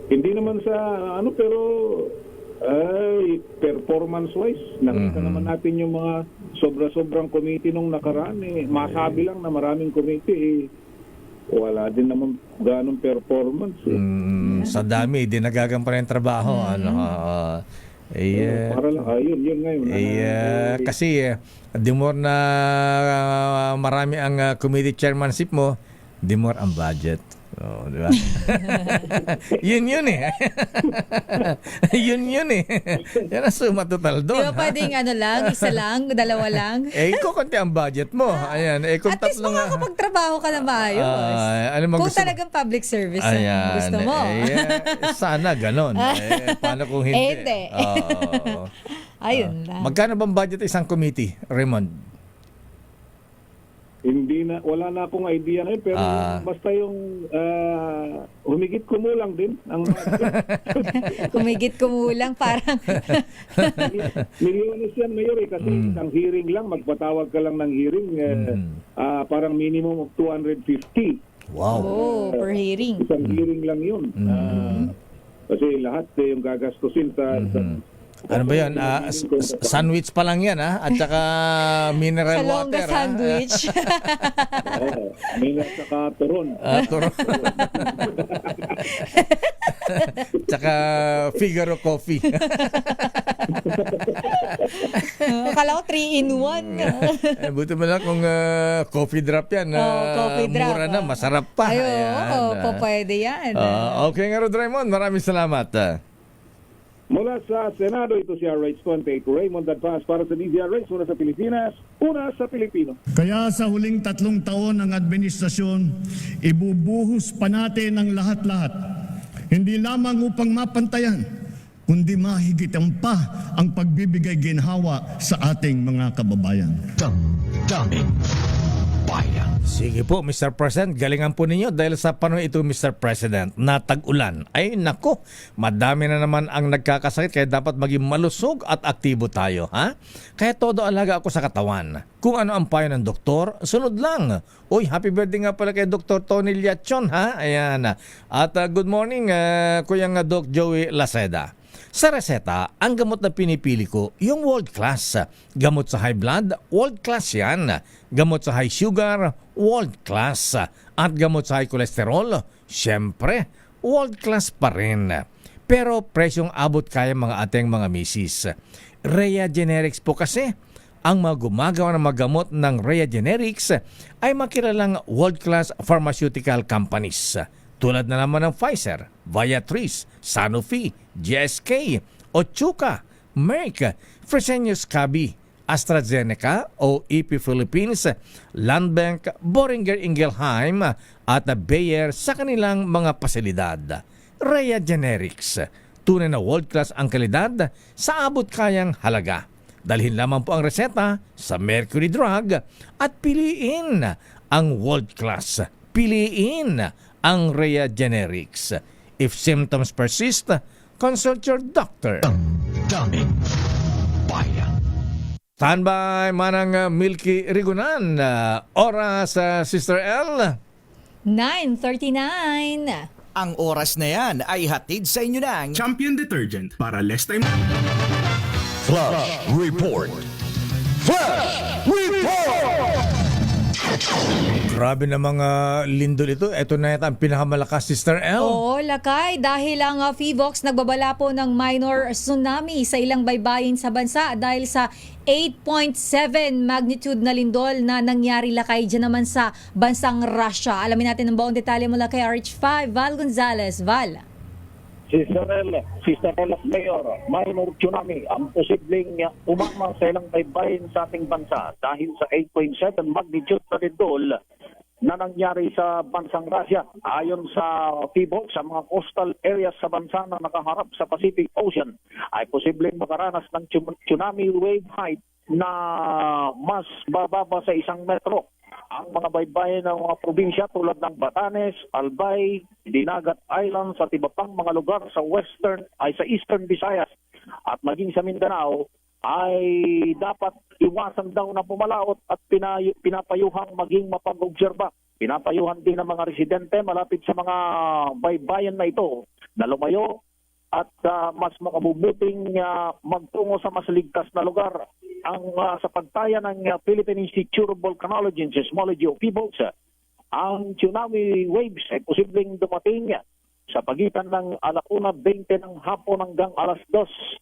Hindi naman sa pero performance-wise, nakita naman natin yung mga sobra-sobrang committee nung nakaraan. Masabi lang na maraming committee, wala din naman ganong performance. Sa dami, di nagagampan yung trabaho. Para lang, yun ngayon. Kasi, the more na marami ang committee chairmanship mo, the more ang budget. Di ba? yun eh. yun eh. Yan ang suma total doon. Di ba pwedeng isa lang, dalawa lang? Ikaw konti ang budget mo. Ayan. Kung at least makakapagtrabaho ka na maayos. Kung talagang public service ang gusto mo. Sana ganon. Paano kung hindi? Hindi. Ayun lang. Magkano bang budget isang committee, Raymond? Wala na akong idea ngayon, pero basta yung humigit kumulang din. Humigit kumulang, parang... Milyones yan, Mayor, kasi isang hearing lang, magpatawag ka lang ng hearing, parang minimum of 250. Wow. Per hearing. Isang hearing lang yun. Kasi lahat yung gagastusin sa... Ano ba yan? Sandwich pa lang yan, at saka mineral water. Salonga sandwich. Mineral saka turon. Turon. Tsaka Figaro coffee. Kala ko 3-in-1. Buti mo lang kung coffee drop yan. Coffee drop. Mura na, masarap pa. Pwede yan. Okay nga, Rod Raymond. Maraming salamat. Mula sa Senado, ito si RH28 Raymond Advance para sa DZRH, una sa Pilipinas, una sa Pilipino. Kaya sa huling 3 taon ng administrasyon, ibubuhos pa natin ang lahat-lahat. Hindi lamang upang mapantayan, kundi mahigitan pa ang pagbibigay ginhawa sa ating mga kababayan. Damdamin Bayan. Sige po, Mr. President, galingan po ninyo dahil sa panahon ito, Mr. President, na tag-ulan. Ay nako, madami na naman ang nagkakasakit kaya dapat maging malusog at aktibo tayo. Kaya todo alaga ako sa katawan. Kung ano ang payo ng doktor, sunod lang. Uy, happy birthday nga pala kay Dr. Tony Liachon, Ayan. At good morning, Kuyang Doc Joey Laceda. Sa reseta, ang gamot na pinipili ko, yung world class. Gamot sa high blood, world class yan. Gamot sa high sugar, world class. At gamot sa high cholesterol, syempre, world class pa rin. Pero presyong abot kaya mga ating mga misis. Rhea Generics po kasi, ang mga gumagawa ng mga gamot ng Rhea Generics ay makilalang world class pharmaceutical companies. Tulad na naman ng Pfizer, Viatris, Sanofi, GSK, Otsuka, Merck, Fresenius Kabi, AstraZeneca o EP Philippines, Landbank, Boehringer Ingelheim at Bayer sa kanilang mga pasilidad. Rhea Generics, tunay na world-class ang kalidad sa abot kayang halaga. Dalhin lamang po ang reseta sa Mercury Drug at piliin ang world-class. Piliin ang Rhea Generics. If symptoms persist, consult your doctor. Damdamin Bayan. Standby, Manang Milky Rigunan. Oras, Sister L. 9:39. Ang oras na yan ay hatid sa inyo ng Champion Detergent para less time. Flash Report. Flash Report! Grabe na mga lindol ito. Ito na yata ang pinakamalakas, Sister L. Oo, Lakay. Dahil ang FIVOX nagbabala po ng minor tsunami sa ilang baybayin sa bansa dahil sa 8.7 magnitude na lindol na nangyari, Lakay, dyan naman sa bansang Russia. Alamin natin ang buong detalye mula kay RH5, Val Gonzalez. Val. Sister L, Mayor, minor tsunami ang posibleng umama sa ilang baybayin sa ating bansa dahil sa 8.7 magnitude na lindol na nangyari sa bansang Russia. Ayon sa PBOC, sa mga coastal areas sa bansa na nakaharap sa Pacific Ocean ay posibleng makaranas ng tsunami wave height na mas bababa sa 1 metro. Ang mga baybayin ng mga probinsya tulad ng Batanes, Albay, Dinagat Islands at iba pang mga lugar sa Eastern Visayas at maging sa Mindanao ay dapat iwasan daw na pumalaot at pinapayuhang maging mapag-obserba. Pinapayuhan din ng mga residente malapit sa mga baybayin na ito na lumayo at mas makabubuting magtungo sa mas ligtas na lugar. Ang sa pagtaya ng Philippine Institute of Volcanology and Seismology o PBOC, ang tsunami waves ay posibleng dumating sa pagitan ng 1:20 ng hapon hanggang 2:40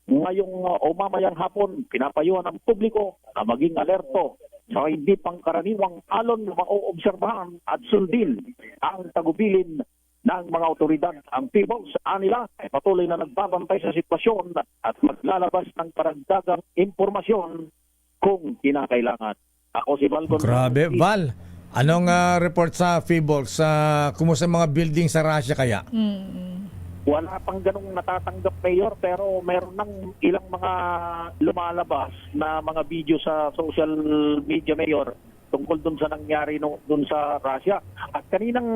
ngayong mamayang hapon. Pinapayuhan ang publiko na maging alerto sa hindi pangkaraniwang alon na maoobserbahan at sundin ang tagubilin ng mga otoridad. Ang PBOC sa nila ay patuloy na nagbabantay sa sitwasyon at maglalabas ng karagdagang impormasyon kung kinakailangan. Ako si Val Gonzales. Grabe, Val. Anong report sa PBOC sa kumusta mga building sa Russia kaya? Wala pang ganong natatanggap, Mayor, pero meron ng ilang mga lumalabas na mga video sa social media, Mayor, tungkol dun sa nangyari dun sa Russia. At kaninang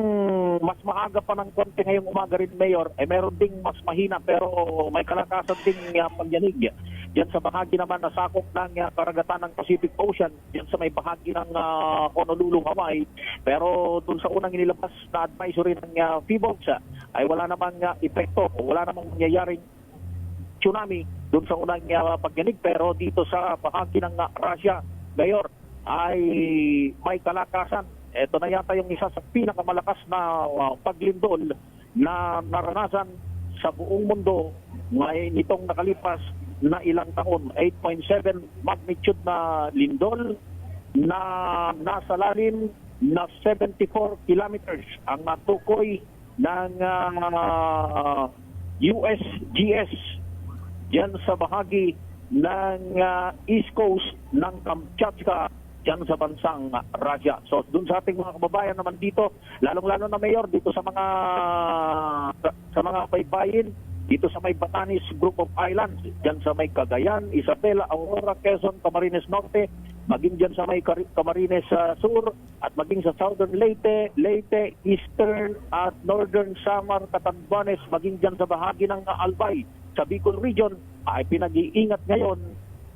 mas maaga pa ng konti ngayong umaga rin, Mayor, ay meron ding mas mahina pero may kalakasan ding pagyanig. Diyan sa bahagi naman na sakop ng karagatan ng Pacific Ocean, diyan sa may bahagi ng Honolulu, Hawaii. Pero dun sa unang inilabas na advisory ng PBOC ay wala namang epekto o wala namang mangyayaring tsunami dun sa unang pagyanig. Pero dito sa bahagi ng Russia, Mayor, ay may kalakasan. Ito na yata yung isa sa pinakamalakas na paglindol na naranasan sa buong mundo nitong nakalipas na ilang taon. 8.7 magnitude na lindol na nasa lalim na 74 kilometers ang natukoy ng USGS dyan sa bahagi ng East Coast ng Kamchatka dyan sa bansang Russia. So dun sa ating mga kababayan naman dito, lalong-lalo na, Mayor, dito sa mga baybayin, dito sa may Batanes Group of Islands, dyan sa may Cagayan, Isabela, Aurora, Quezon, Camarines Norte, maging dyan sa may Camarines Sur, at maging sa Southern Leyte, Eastern at Northern Samar, Catanduanes, maging dyan sa bahagi ng Albay, sa Bicol Region, ay pinag-iingat ngayon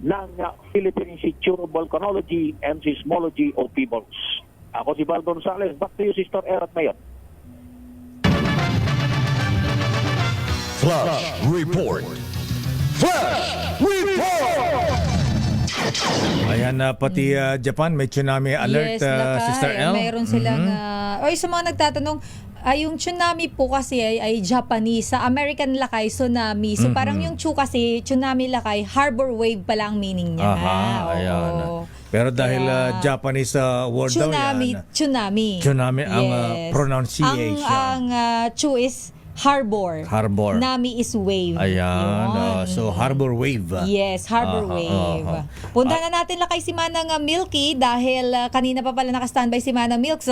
ng Philippine Institute of Volcanology and Seismology o PBOC. Ako si Val Gonzales. Back to you, Sister Erat Mayor. Flash Report. Flash Report! Ayan, pati Japan may tsunami alert, Lakay. Sister El. Mayroon silang sa mga nagtatanong, yung tsunami po kasi ay Japanese, sa American Lakay tsunami. So parang yung kasi tsunami Lakay, harbor wave pala ang meaning niya. Ayan. Pero dahil Japanese word daw yan. Tsunami Ang pronunciation. Ang chu is harbor. Nami is wave. Ayan. So harbor wave. Yes, harbor wave. Punta na natin Lakay si Manang Milky dahil kanina pa pala naka-standby si Manang Milks.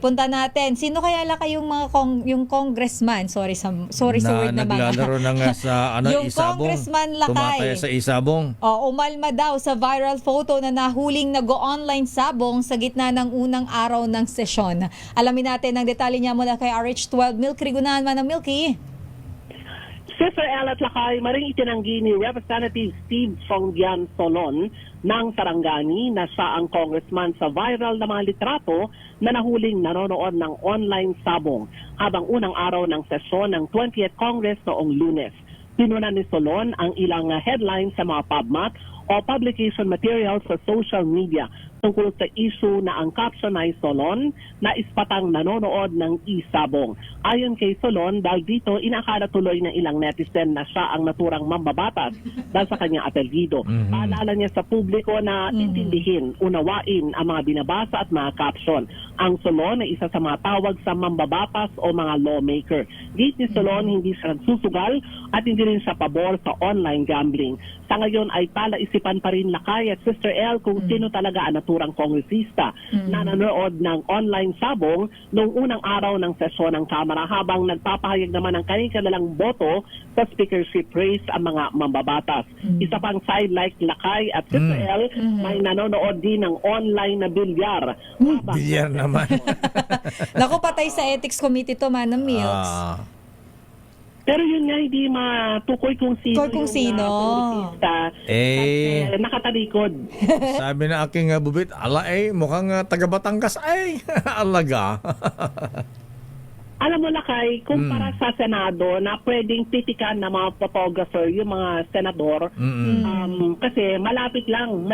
Punta natin. Sino kaya Lakay yung mga yung congressman? Sorry sa word na mga. Naglalaro ng sa yung Isabong. Congressman Lakay. Tumataya sa Isabong. Umalma daw sa viral photo na nahuling nag-online sabong sa gitna ng unang araw ng sesyon. Alamin natin ang detalye niya mula kay RH12 Milky. Gunahan Manang Milky. Sister El at Lakay, maring itinanggi ni Representative Steve Songyan Solon ng Sarangani na siya ang congressman sa viral na mga litrato na nahuling nanonood ng online sabong habang unang araw ng sesyon ng 20th Congress noong Lunes. Pinunan ni Solon ang ilang headlines sa mga PubMat o publication materials sa social media tungkol sa issue na ang caption ay Solon na ispatang nanonood ng isabong. Ayon kay Solon, dahil dito inakala tuloy ng ilang netizen na siya ang naturang mambabatas dahil sa kanyang apelyido. Paalala niya sa publiko na intindihin, unawain ang mga binabasa at mga caption. Ang Solon ay isa sa mga tawag sa mambabatas o mga lawmaker. Gate ni Solon, hindi siya nagsusugal at hindi rin siya pabor sa online gambling. Sa ngayon ay palaisipan pa rin Lakay at Sister El kung sino talaga ang naturang kongresista na nanonood ng online sabong noong unang araw ng sesyon ng Kamara habang nagpapahayag naman ng kanilang boto sa speakership race ang mga mambabatas. Isa pang side like Lakay at Israel, may nanonood din ng online na bilyar. Bilyar naman. Naku, patay sa ethics committee to, Manang Milks. Pero yun nga, hindi matukoy kung sino Kung sino. kongresista Eh, nakatalikod. sabi na aking bubit, ala mukhang taga Batangas ay alaga. Alam mo, Lakay, kumpara sa Senado na pwedeng pitikan ng mga photographer, yung mga senador, kasi malapit lang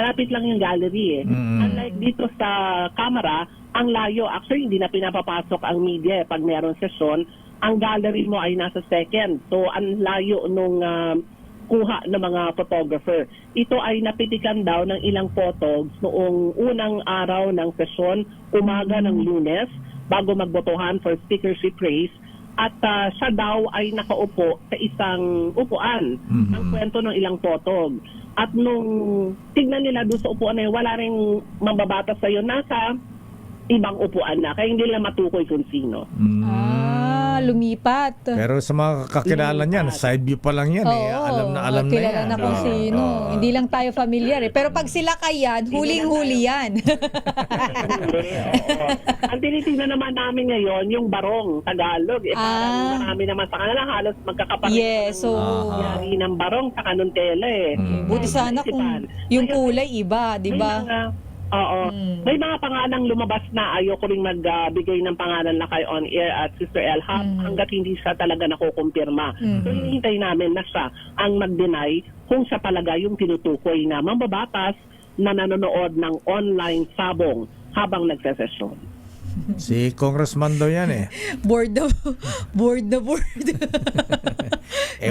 yung gallery eh. Unlike dito sa Kamara, ang layo, actually hindi na pinapapasok ang media pag meron sesyon, ang gallery mo ay nasa second. So, ang layo nung kuha ng mga photographer. Ito ay napitikan daw ng ilang photos noong unang araw ng sesyon, umaga ng Lunes, bago magbotohan for speakership race. At siya daw ay nakaupo sa isang upuan. Ang kwento ng ilang photog. At nung tignan nila doon sa upuan na yun, wala rin mambabatas sa'yo, nasa ibang upuan na. Kaya hindi nila matukoy kung sino. Lumipat. Pero sa mga kakilala niyan, side view pa lang yan eh. Alam na yan. Kilala na kung sino. Hindi lang tayo familiar eh. Pero pag sila kayan, huling-huli yan. Ang tinitingnan naman namin ngayon, yung Barong, Tagalog. Parang marami naman sa kanila, halos magkakapatid. Yes, so yari ng Barong sa Kanuntela eh. Buti sana kung yung kulay iba, di ba? Oo. May mga pangalang lumabas na ayoko ring magbigay ng pangalan na kay on air at Sister El hanggat hindi siya talaga nakukumpirma. So hinihintay namin na siya ang mag-deny kung siya talaga yung tinutukoy na mambabatas na nanonood ng online sabong habang nagsesesyon. Si Congressman daw yan eh. Board. Diyos ko,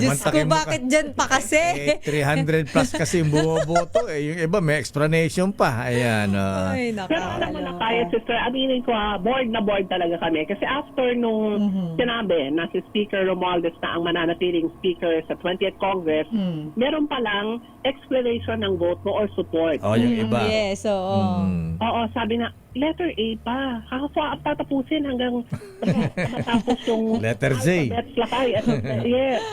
mantakin mo bakit dyan pa kasi? 300 plus kasi yung bumoboto eh. Yung iba may explanation pa. Ayan. Ay, Pero alam mo na kaya, sister, aminin ko board na board talaga kami. Kasi after nung sinabi na si Speaker Romualdez na ang mananatiling speaker sa 20th Congress, meron palang explanation ng vote mo or support. Oh, yung iba. Yes, oo. Oo, sabi na, letter A pa. Tatapusin hanggang matapos yung letter Z. Lakay. Yes.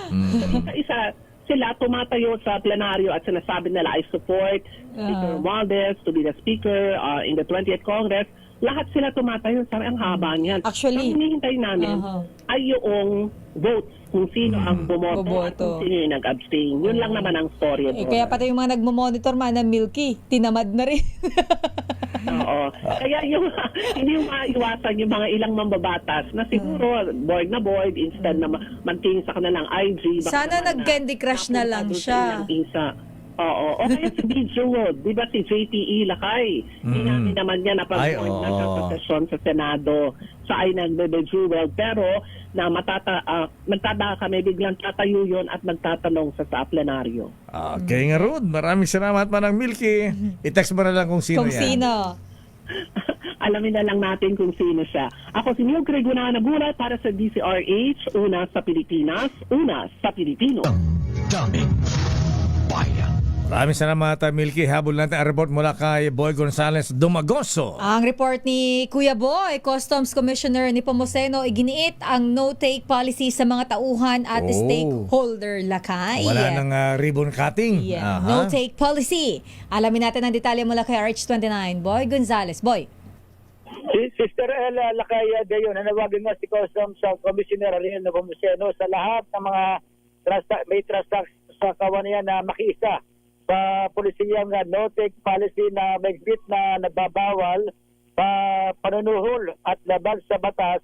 Isa, sila tumatayo sa plenaryo at sinasabi nila, I support Speaker Romualdez to be the speaker in the 20th Congress. Lahat sila tumatayo. Sabi, ang haba niyan. Actually, ang hinihintay namin ay yung votes kung sino ang bumoto at kung sino yung nag-abstain. Yun lang naman ang story. Kaya pati yung mga nagmo-monitor na Milky, tinamad na rin. Oo. Kaya yung hindi yung maiwasan yung mga ilang mambabatas na siguro board na board instead na magtingin sa kanilang IG. Sana nag-Candy Crush na lang siya. Oo. O kaya si B. Jewel, di ba si JTE Lakay? Inamin naman niya na pag-join na siya sa sesyon sa Senado. Siya ay nagbe-Jewel. Pero na magtataka kami, biglang tatayo yun at magtatanong sa plenaryo. Okay nga, Rod. Maraming salamat, Manang Milky. I-text mo na lang kung sino yan. Sino? Alamin na lang natin kung sino siya. Ako si Milk Reguna Nagulat para sa DCRH, una sa Pilipinas, una sa Pilipino. Daming bayan. Maraming salamat, Milky. Habol natin ang report mula kay Boy Gonzales Dumagoso. Ang report ni Kuya Boy, Customs Commissioner ni Pomoceno, iginiit ang no-take policy sa mga tauhan at stakeholder, Lakay. Wala nang ribbon cutting. Yeah. No-take policy. Alamin natin ang detalye mula kay RH29. Boy Gonzales. Boy. Si Sister El Lakay Gayon, nanawagan nga si Customs Commissioner Ariel Pomoceno sa lahat ng mga may transaction sa kawanian na makiisa sa polisiyang no-take policy na magbit na nagbabawal panunuhol at labag sa batas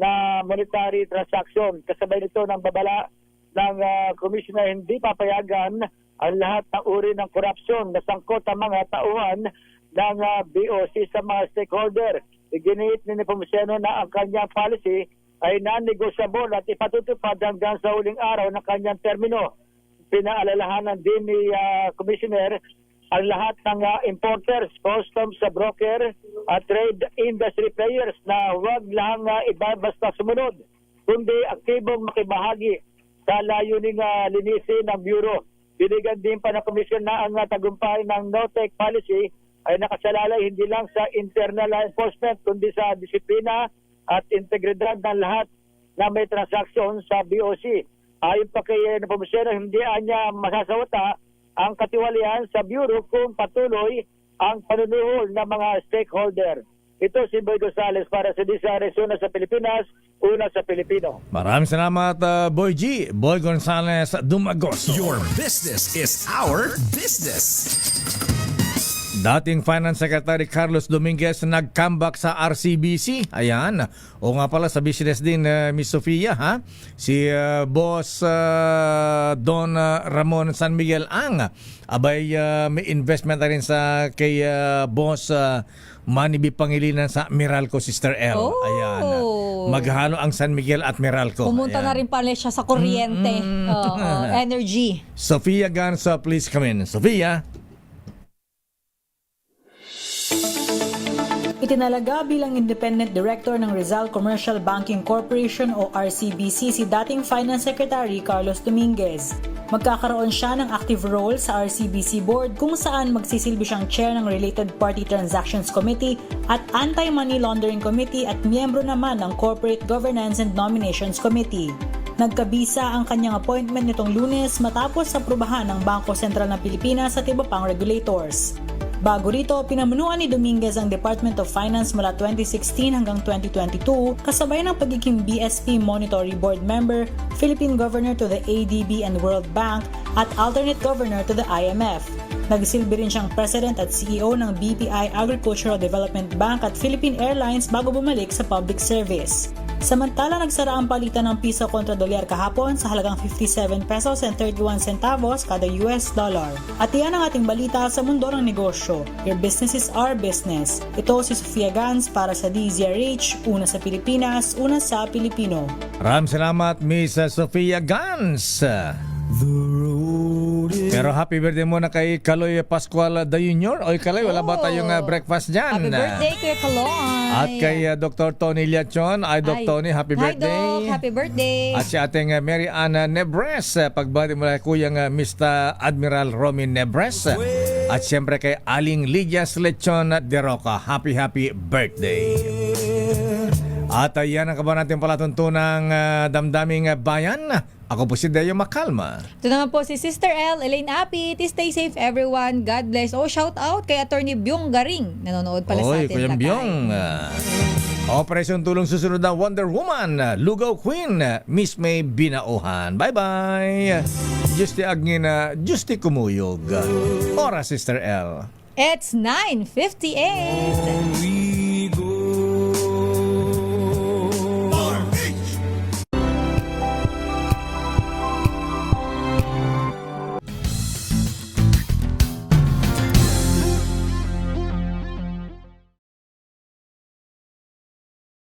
na monetary transaction. Kasabay nito ng babala ng Commissioner hindi papayagan ang lahat ng uri ng korupsyon na sangkot ang mga tauhan ng BOC sa mga stakeholder. Iginiit ni Pomoceno na ang kanyang policy ay non-negotiable at ipatutupad hanggang sa huling araw ng kanyang termino. Pinaalalahanan din ni Commissioner ang lahat ng importers, customs, broker at trade industry players na huwag lang basta sumunod, kundi aktibong makibahagi sa layuning linisin ng Bureau. Binigyan din pa ng Commission na ang tagumpay ng no-take policy ay nakasalalay hindi lang sa internal enforcement kundi sa disiplina at integridad ng lahat na may transaksyon sa BOC. Ayon pa kay Nepomuceno, hindi niya masasawata ang katiwalian sa Bureau kung patuloy ang panunuhol ng mga stakeholder. Ito si Boy Gonzales para sa Disares, una sa Pilipinas, una sa Pilipino. Maraming salamat, Boy G. Boy Gonzales Dumagos. Your business is our business. Dating Finance Secretary Carlos Dominguez nag-comeback sa RCBC. Ayan. O nga pala sa business din, Miss Sofia, ha? Si Boss Don Ramon San Miguel Ang. Abay, may investment na rin sa kay Boss Manny B. Pangilinan sa Meralco, Sister L. Oh. Ayan. Maghalo ang San Miguel at Meralco. Pumunta na rin pala siya sa kuryente. Energy. Sofia Ganso, please come in. Sofia. Itinalaga bilang Independent Director ng Rizal Commercial Banking Corporation o RCBC si dating Finance Secretary Carlos Dominguez. Magkakaroon siya ng active role sa RCBC Board kung saan magsisilbi siyang chair ng Related Party Transactions Committee at Anti-Money Laundering Committee at miyembro naman ng Corporate Governance and Nominations Committee. Nagkabisa ang kanyang appointment nitong Lunes matapos aprubahan ng Bangko Sentral ng Pilipinas at iba pang regulators. Bago rito, pinamunuan ni Dominguez ang Department of Finance mula 2016 hanggang 2022 kasabay ng pagiging BSP Monetary Board Member, Philippine Governor to the ADB and World Bank at Alternate Governor to the IMF. Nagsilbi rin siyang President at CEO ng BPI Agricultural Development Bank at Philippine Airlines bago bumalik sa public service. Samantala, nagsara ang palitan ng piso kontra dolyar kahapon sa halagang 57 pesos and 31 centavos kada US dollar. At iyan ang ating balita sa mundo ng negosyo. Your business is our business. Ito si Sofia Gans para sa DZRH, una sa Pilipinas, una sa Pilipino. Maraming salamat, Miss Sofia Gans. Pero happy birthday muna kay Kaloy Pascual da Jr. Oy Kaloy, wala ba tayong breakfast dyan? Happy birthday kay Kaloy. At kay Dr. Tony Liachon. Doc Tony, happy birthday. Hi Doc, happy birthday. At si ating Mary Anna Nebres. Pagbati mula kuyang Mr. Admiral Romy Nebres. At siyempre kay Aling Lydia Lechon de Roca. Happy birthday. At yan ang kaban natin palatuntunang damdaming bayan. Ako po si Deo Macalma. Ito naman po si Sister L, Elaine Apit. Stay safe everyone. God bless. Shout out kay Attorney Byong Garing. Nanonood pala sa atin. Kuya Byong. Operation Tulong susunod na Wonder Woman, Lugaw Queen, Miss May Binauhan. Bye-bye. Justi Agngina, Justi Kumuyog. Ora, Sister L. It's 9:58.